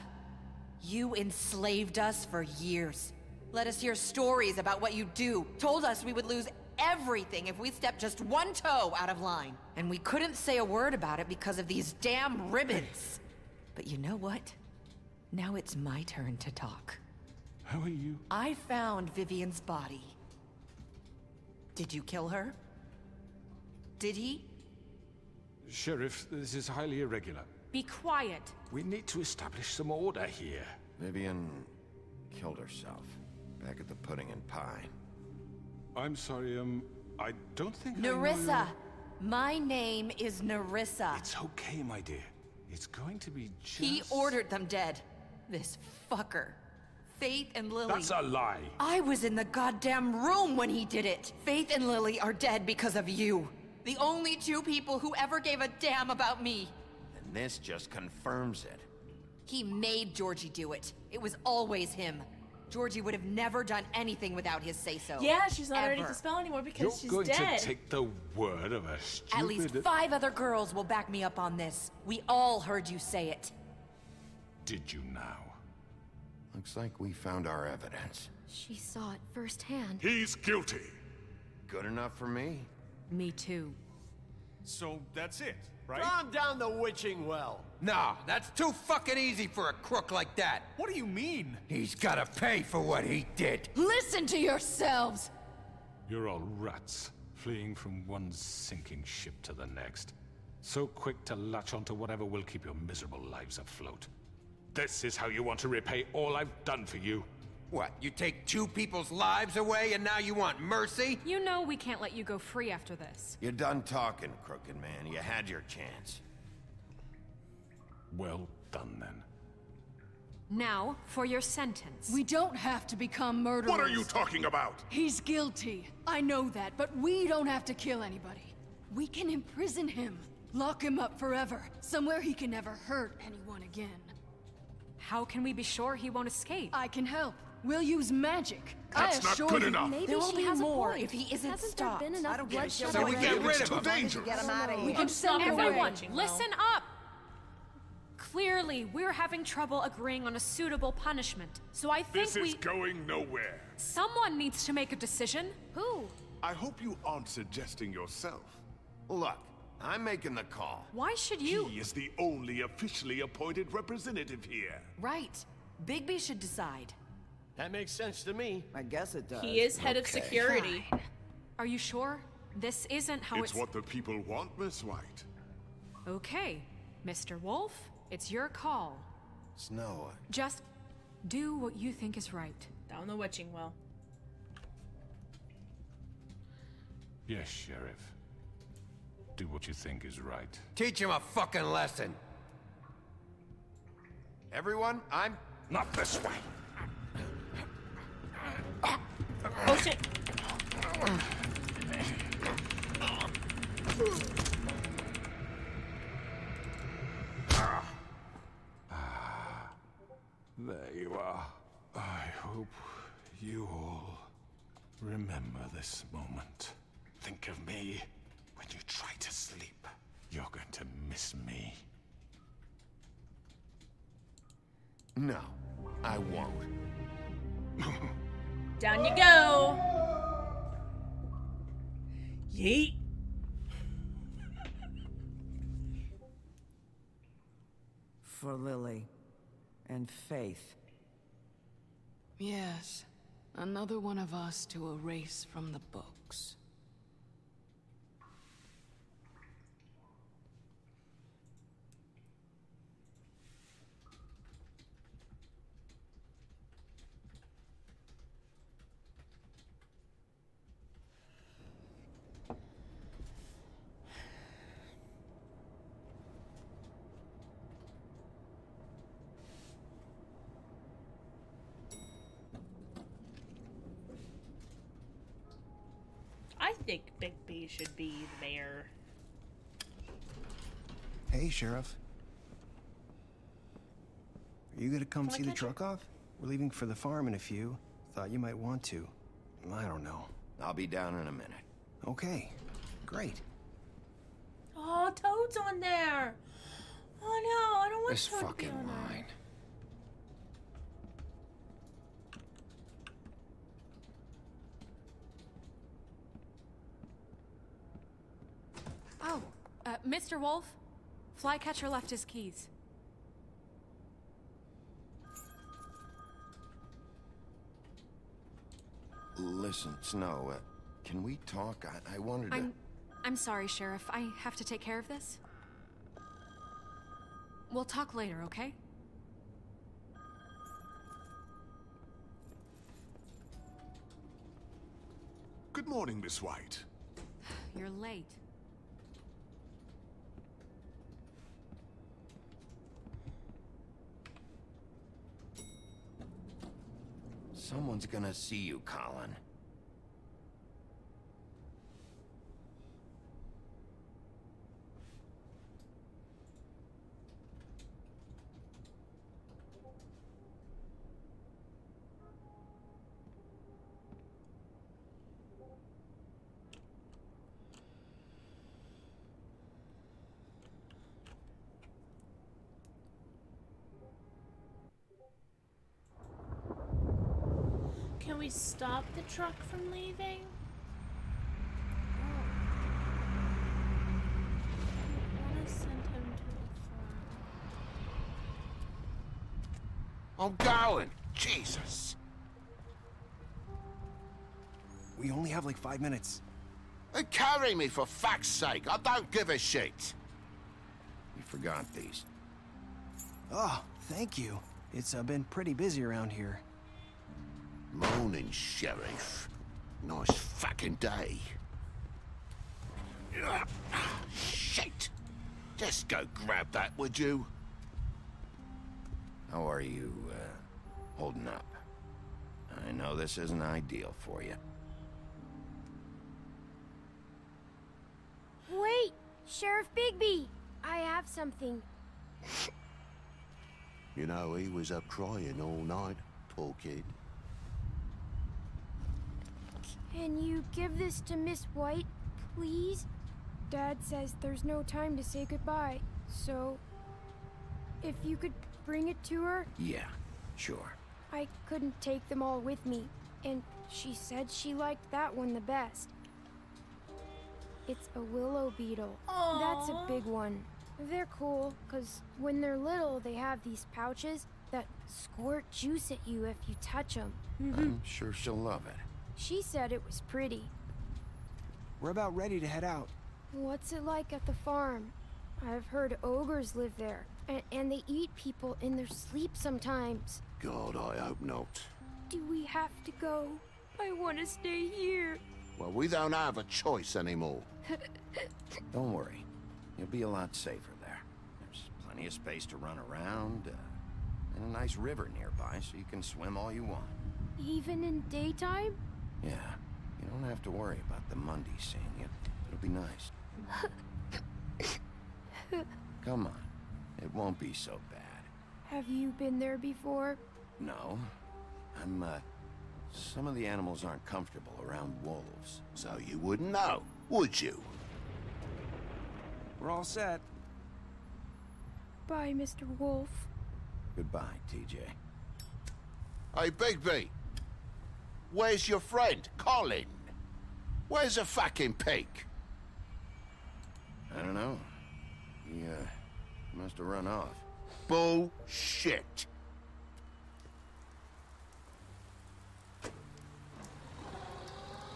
You enslaved us for years. Let us hear stories about what you do. Told us we would lose everything if we stepped just one toe out of line. And we couldn't say a word about it because of these damn ribbons. But you know what? Now it's my turn to talk. How are you? I found Vivian's body. Did you kill her? Did he? Sheriff, this is highly irregular. Be quiet. We need to establish some order here. Vivian killed herself back at the Pudding and Pie. I'm sorry, I don't think Nerissa! My name is Nerissa. It's okay, my dear. It's going to be just... He ordered them dead. This fucker. Faith and Lily. That's a lie. I was in the goddamn room when he did it. Faith and Lily are dead because of you. The only two people who ever gave a damn about me. And this just confirms it. He made Georgie do it. It was always him. Georgie would have never done anything without his say-so. Yeah, she's not ready Ever. to spell anymore because You're she's going dead. to take the word of a stupid... At least 5 other girls will back me up on this. We all heard you say it. Did you now? Looks like we found our evidence. She saw it firsthand. He's guilty. Good enough for me. Me too. So that's it, right? Calm down the witching well. Nah, that's too fucking easy for a crook like that. What do you mean? He's gotta pay for what he did. Listen to yourselves! You're all rats, fleeing from one sinking ship to the next. So quick to latch onto whatever will keep your miserable lives afloat. This is how you want to repay all I've done for you? What, you take 2 people's lives away and now you want mercy? You know we can't let you go free after this. You're done talking, crooked man. You had your chance. Well done, then. Now, for your sentence. We don't have to become murderers. What are you talking about? He's guilty. I know that, but we don't have to kill anybody. We can imprison him. Lock him up forever. Somewhere he can never hurt anyone again. How can we be sure he won't escape? I can help. We'll use magic. That's I not assure good you. enough. Maybe There will she be has more a point. if he isn't Hasn't stopped. there been enough I don't give a bloodshed shit. So we already? get rid of It's too him. dangerous. Get him out of here. We can send him Everyone, away. listen up! Clearly, we're having trouble agreeing on a suitable punishment. So I think This is going nowhere. someone needs to make a decision. Who? I hope you aren't suggesting yourself. Look, I'm making the call. Why should you? He is the only officially appointed representative here. Right. Bigby should decide. That makes sense to me. I guess it does. He is head of Okay. security. Are you sure? This isn't how It's what the people want, Miss White. Okay, Mr. Wolf, it's your call. Snow. Just do what you think is right. Down the witching well. Yes, Sheriff. Do what you think is right. Teach him a fucking lesson. Everyone, I'm... Not this way. Oh shit. There you are. I hope you all remember this moment. Think of me when you try to sleep. You're going to miss me. No, I won't. Down you go. Yeet. For Lily and Faith. Yes, another one of us to erase from the books. I think Big B should be the mayor. Hey, Sheriff. Are you gonna come see the truck off? We're leaving for the farm in a few. Thought you might want to. I don't know. I'll be down in a minute. Okay, great. Oh, Toad's on there. Oh no, I don't want This Toad to be fucking on there. line. Oh, Mr. Wolf, Flycatcher left his keys. Listen, Snow, can we talk? I wanted to... I'm sorry, Sheriff. I have to take care of this. We'll talk later, okay? Good morning, Miss White. You're late. Someone's gonna see you, Colin. Can we stop the truck from leaving? I want to send him to the farm. I'm going! Jesus! We only have like 5 minutes. Carry me, for fuck's sake! I don't give a shit! You forgot these. Oh, thank you. It's been pretty busy around here. Morning, Sheriff. Nice fucking day. Shit! Just go grab that, would you? How are you, holding up? I know this isn't ideal for you. Wait! Sheriff Bigby! I have something. You know, he was up crying all night, poor kid. Can you give this to Miss White, please? Dad says there's no time to say goodbye, so... if you could bring it to her? Yeah, sure. I couldn't take them all with me, and she said she liked that one the best. It's a willow beetle. Aww. That's a big one. They're cool, because when they're little, they have these pouches that squirt juice at you if you touch them. I'm sure she'll love it. She said it was pretty. We're about ready to head out. What's it like at the farm? I've heard ogres live there, and they eat people in their sleep sometimes. God, I hope not. Do we have to go? I want to stay here. Well, we don't have a choice anymore. Don't worry. You'll be a lot safer there. There's plenty of space to run around, and a nice river nearby so you can swim all you want. Even in daytime? Yeah, you don't have to worry about the Mundy seeing you. It'll be nice. Come on. It won't be so bad. Have you been there before? No. Some of the animals aren't comfortable around wolves. So you wouldn't know, would you? We're all set. Bye, Mr. Wolf. Goodbye, TJ. Hey, Bigby. Where's your friend, Colin? Where's the fucking pig? I don't know. He, must have run off. Bullshit.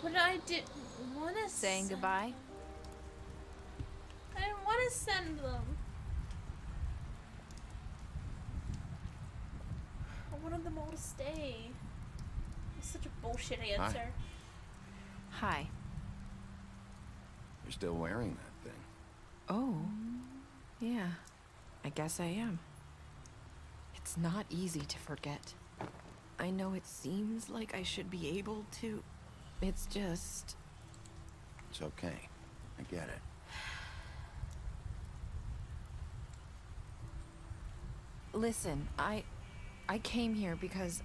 But I didn't want to Saying goodbye? I didn't want to send them. I wanted them all to stay. It's such a bullshit answer. Hi. You're still wearing that thing. Oh, yeah, I guess I am. It's not easy to forget. I know it seems like I should be able to. It's just... It's okay. I get it. Listen, I came here because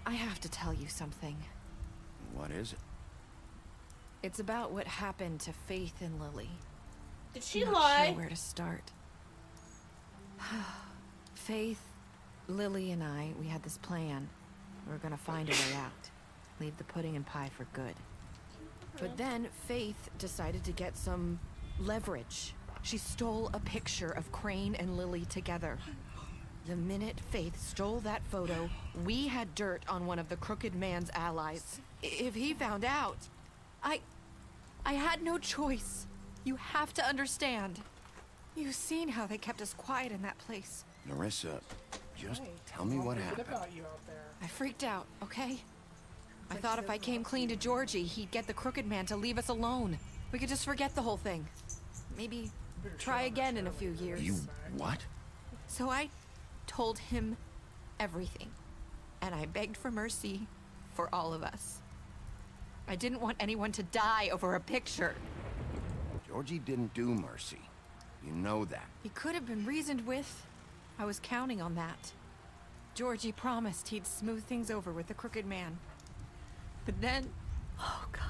I have to tell you something. What is it? It's about what happened to Faith and Lily. Did she Not lie? Sure where to start. Faith, Lily, and I, we had this plan. We were gonna find a way out. Leave the pudding and pie for good. But then Faith decided to get some leverage. She stole a picture of Crane and Lily together. The minute Faith stole that photo, we had dirt on one of the Crooked Man's allies. If he found out, I had no choice. You have to understand. You've seen how they kept us quiet in that place. Nerissa, just tell me what happened. About you out there. I freaked out, okay? I thought if I came clean to Georgie, he'd get the Crooked Man to leave us alone. We could just forget the whole thing. Maybe try again in a few years. You what? So I told him everything. And I begged for mercy for all of us. I didn't want anyone to die over a picture. Georgie didn't do mercy. You know that. He could have been reasoned with. I was counting on that. Georgie promised he'd smooth things over with the Crooked Man. But then... Oh, God.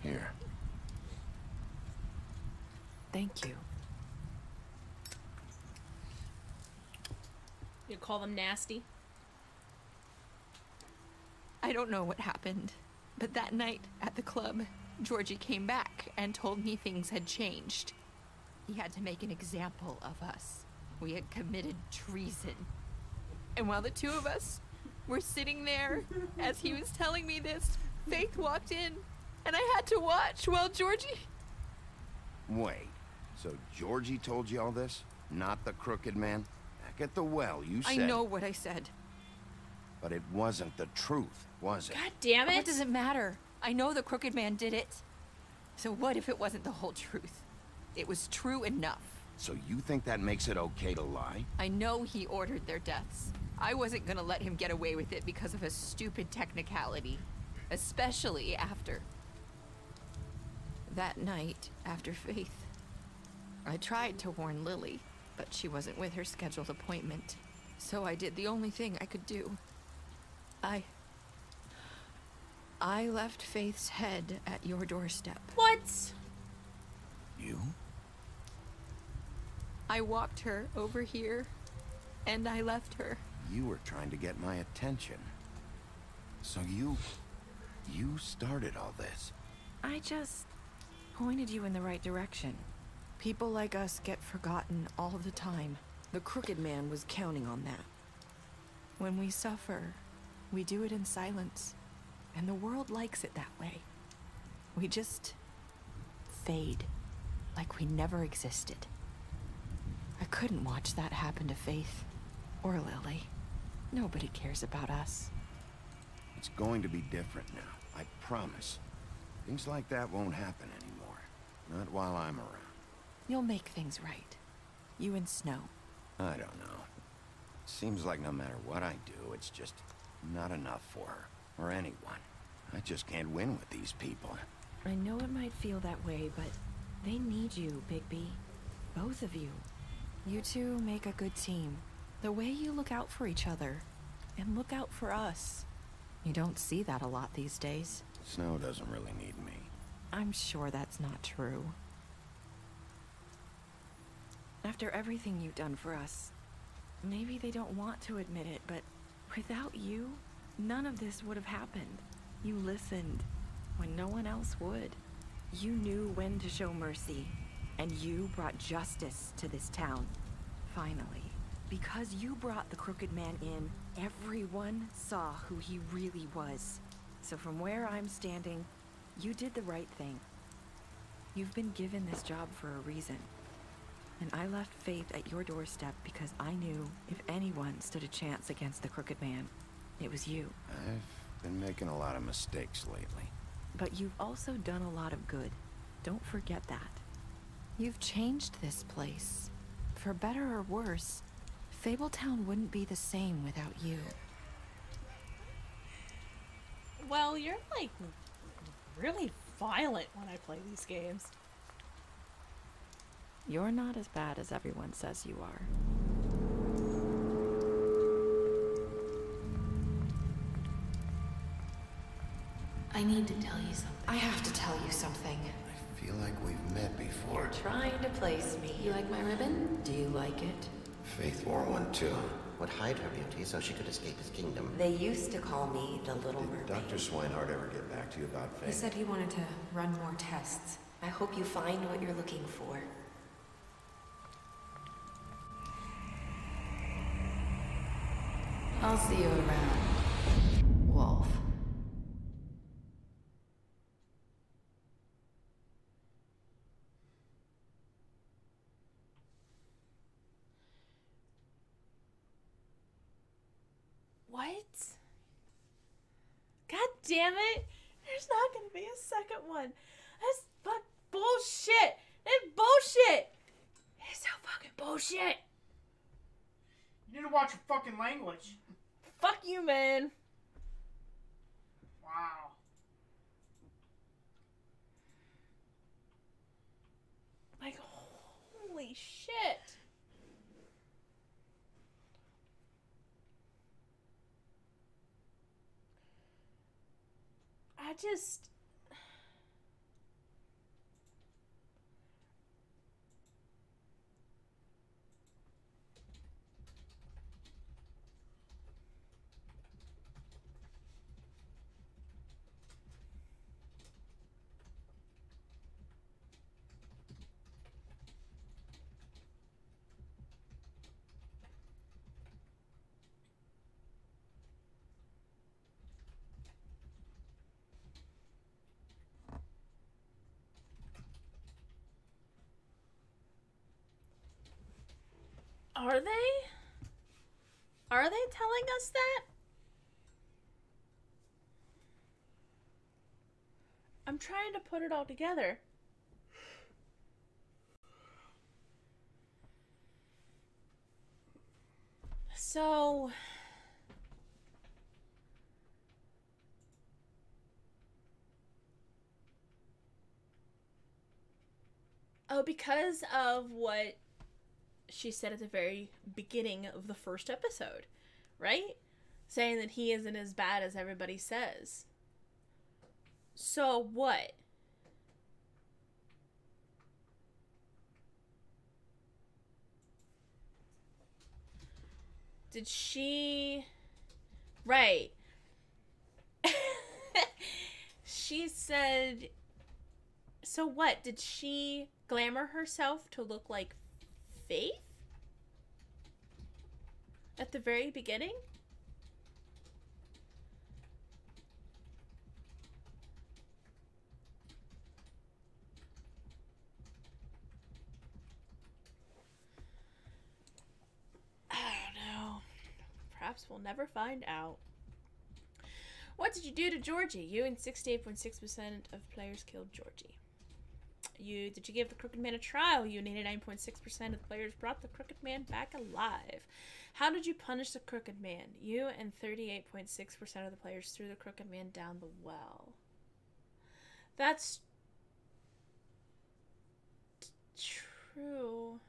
Here. Thank you. You call them nasty? I don't know what happened, but that night at the club, Georgie came back and told me things had changed. He had to make an example of us. We had committed treason. And while the two of us were sitting there, as he was telling me this, Faith walked in, and I had to watch while Georgie... Wait, so Georgie told you all this? Not the Crooked Man? Back at the well, you said... I know what I said. But it wasn't the truth, was it? God damn it! What does it matter? I know the Crooked Man did it. So what if it wasn't the whole truth? It was true enough. So you think that makes it okay to lie? I know he ordered their deaths. I wasn't gonna let him get away with it because of a stupid technicality. Especially after... that night, after Faith. I tried to warn Lily, but she wasn't with her scheduled appointment. So I did the only thing I could do. I left Faith's head at your doorstep. What? You? I walked her over here, and I left her. You were trying to get my attention. So you started all this. I just pointed you in the right direction. People like us get forgotten all the time. The Crooked Man was counting on that. When we suffer, we do it in silence. And the world likes it that way. We just fade, like we never existed. I couldn't watch that happen to Faith, or Lily. Nobody cares about us. It's going to be different now, I promise. Things like that won't happen anymore. Not while I'm around. You'll make things right. You and Snow. I don't know. Seems like no matter what I do, it's just not enough for her, or anyone. I just can't win with these people. I know it might feel that way, but they need you, Bigby. Both of you. You two make a good team. The way you look out for each other, and look out for us. You don't see that a lot these days. Snow doesn't really need me. I'm sure that's not true. After everything you've done for us, maybe they don't want to admit it, but without you, none of this would have happened. You listened when no one else would. You knew when to show mercy, and you brought justice to this town. Finally. Because you brought the Crooked Man in, everyone saw who he really was. So from where I'm standing, you did the right thing. You've been given this job for a reason. And I left Faith at your doorstep because I knew if anyone stood a chance against the Crooked Man, it was you. I've been making a lot of mistakes lately. But you've also done a lot of good. Don't forget that. You've changed this place. For better or worse, Fabletown wouldn't be the same without you. Well, you're like really violent when I play these games. You're not as bad as everyone says you are. I need to tell you something. I have to tell you something. I feel like we've met before. You're trying to place me. You like my ribbon? Do you like it? Faith wore one too. Would hide her beauty so she could escape his kingdom. They used to call me the Little Mermaid. Did Dr. Swinehart ever get back to you about Faith? He said he wanted to run more tests. I hope you find what you're looking for. I'll see you around, Wolf. What? God damn it! There's not gonna be a second one. That's bullshit. It's bullshit. It's so fucking bullshit. You need to watch your fucking language. Fuck you, man. Wow. Like, holy shit. I just... Are they? Are they telling us that? I'm trying to put it all together. So... Oh, because of what she said at the very beginning of the first episode, right? Saying that he isn't as bad as everybody says. So what? Did she... Right. She said... So what? Did she glamour herself to look like Faith? At the very beginning? Perhaps we'll never find out. What did you do to Georgie? You and 68.6% of players killed Georgie. Did you give the Crooked Man a trial? You and 89.6% of the players brought the Crooked Man back alive. How did you punish the Crooked Man? You and 38.6% of the players threw the Crooked Man down the well. That's true.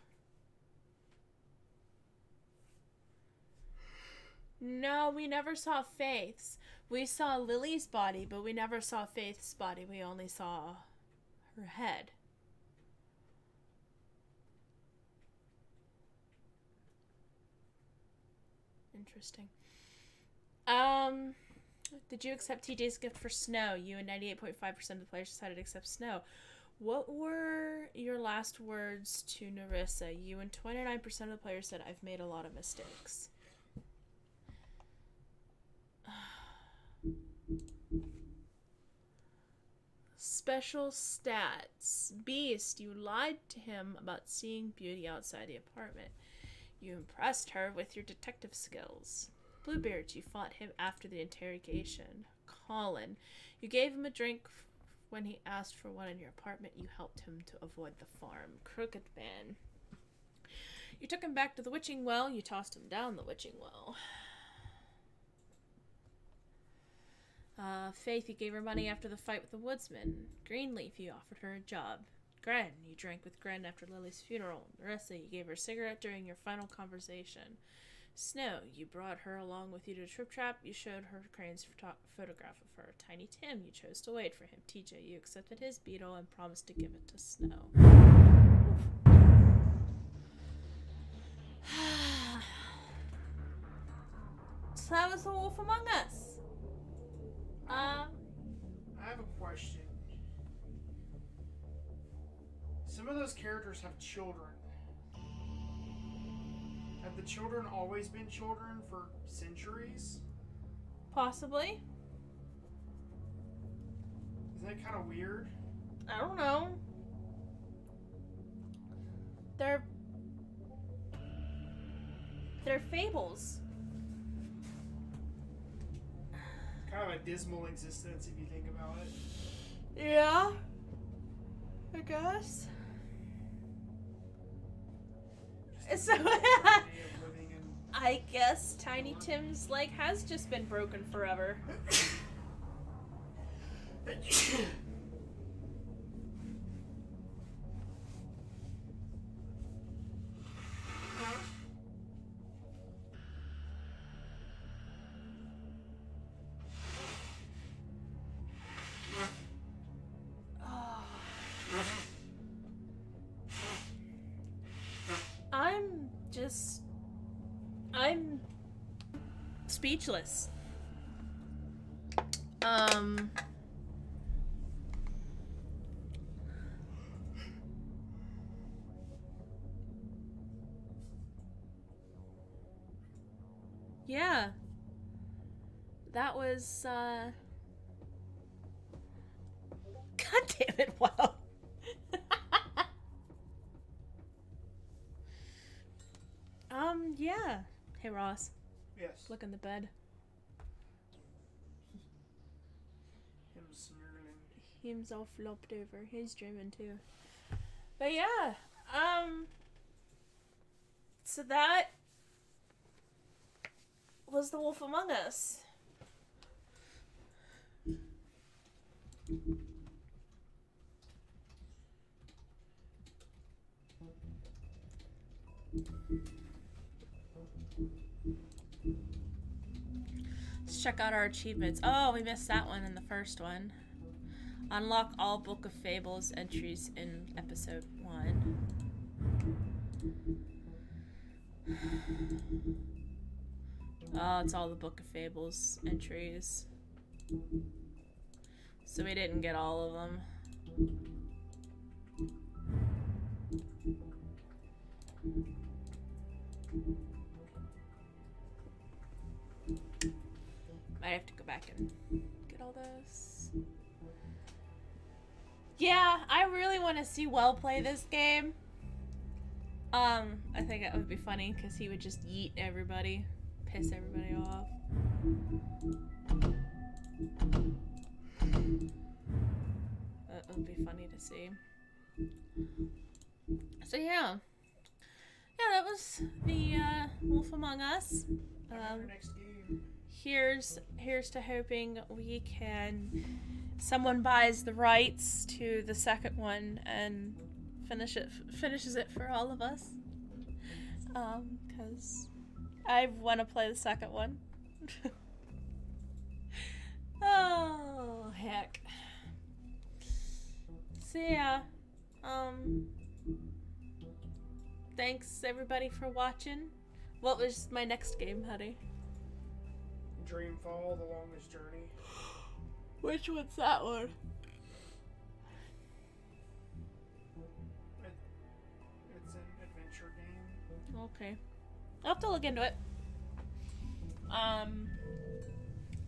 No, we never saw Faith's. We saw Lily's body, but we never saw Faith's body. We only saw her head. Interesting. Did you accept TJ's gift for Snow? You and 98.5% of the players decided to accept Snow. What were your last words to Nerissa? You and 29% of the players said, I've made a lot of mistakes. Special stats. Beast, you lied to him about seeing Beauty outside the apartment. You impressed her with your detective skills. Bluebeard, you fought him after the interrogation. Colin, you gave him a drink when he asked for one in your apartment. You helped him to avoid the farm. Crooked Man, you took him back to the witching well. You tossed him down the witching well. Faith, you gave her money after the fight with the woodsman. Greenleaf, you offered her a job. Gren, you drank with Gren after Lily's funeral. Nerissa, you gave her a cigarette during your final conversation. Snow, you brought her along with you to Trip Trap. You showed her Crane's photograph of her. Tiny Tim, you chose to wait for him. TJ, you accepted his beetle and promised to give it to Snow. So that was The Wolf Among Us. I have a question. Some of those characters have children. Have the children always been children for centuries? Possibly. Isn't that kind of weird? I don't know. They're fables. Kind of a dismal existence if you think about it. Yeah, I guess. So, I guess Tiny Tim's leg has just been broken forever. I'm speechless. Yeah. That was, God damn it, wow. Yeah. Hey, Ross. Yes. Look in the bed. Him's snurling. Him's all flopped over. He's dreaming too. But yeah. So that was The Wolf Among Us. Let's check out our achievements. Oh, we missed that one in the first one. Unlock all Book of Fables entries in episode 1. Oh, it's all the Book of Fables entries. So we didn't get all of them. Might have to go back and get all those. Yeah, I really want to see Well play this game. I think that would be funny because he would just yeet everybody. piss everybody off. That would be funny to see. So yeah. Yeah, that was the Wolf Among Us. Next game. Here's to hoping we can someone buys the rights to the second one and finishes it for all of us. Because I want to play the second one. Oh heck. So yeah. Thanks everybody for watching. What was my next game, honey? Dreamfall, The Longest Journey. Which one's that one? It's an adventure game. Okay. I'll have to look into it. I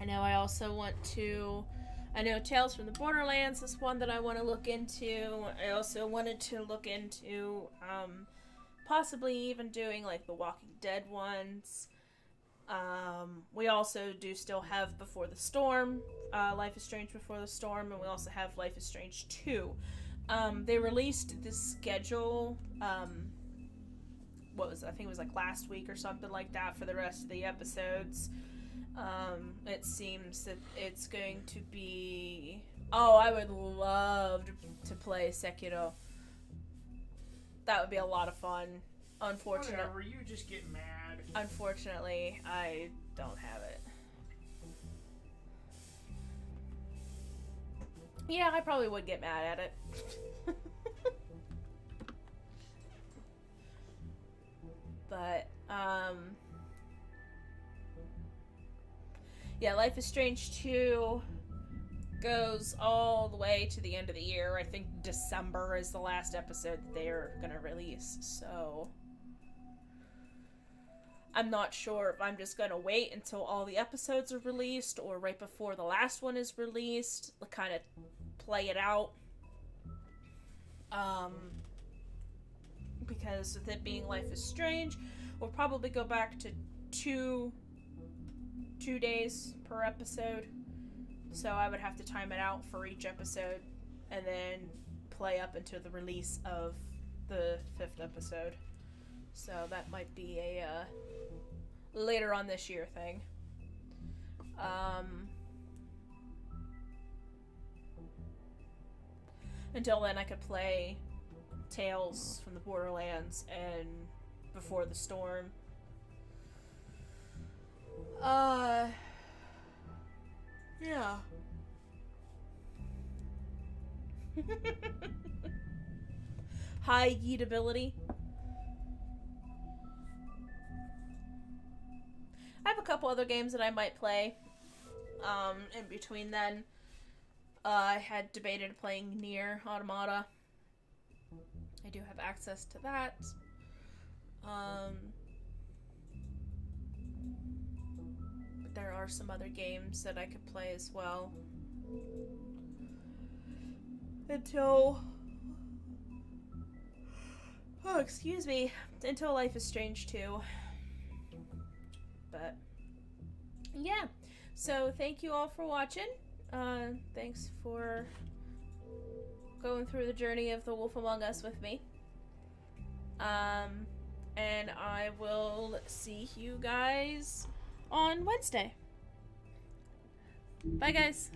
know I also want to... I know Tales from the Borderlands is one that I want to look into. I also wanted to look into possibly even doing like the Walking Dead ones. We also do still have Before the Storm, Life is Strange Before the Storm, and we also have Life is Strange 2. They released this schedule, what was it? I think it was like last week or something like that for the rest of the episodes. It seems that it's going to be... Oh, I would love to play Sekiro. That would be a lot of fun. Unfortunately, Whatever, you just get mad. Unfortunately, I don't have it. Yeah, I probably would get mad at it. But, yeah, Life is Strange 2 goes all the way to the end of the year. I think December is the last episode that they're gonna release, so... I'm not sure if I'm just gonna wait until all the episodes are released or right before the last one is released, kind of play it out. Because with it being Life is Strange, we'll probably go back to two days per episode. So I would have to time it out for each episode and then play up until the release of the 5th episode. So that might be a later on this year thing. Until then I could play Tales from the Borderlands and Before the Storm. Yeah. High yeetability. I have a couple other games that I might play. In between then, I had debated playing Nier Automata. I do have access to that. But there are some other games that I could play as well. Until... Oh, excuse me. Until Life is Strange 2. But... yeah. So, thank you all for watching. Thanks for going through the journey of The Wolf Among Us with me. And I will see you guys on Wednesday. Bye, guys.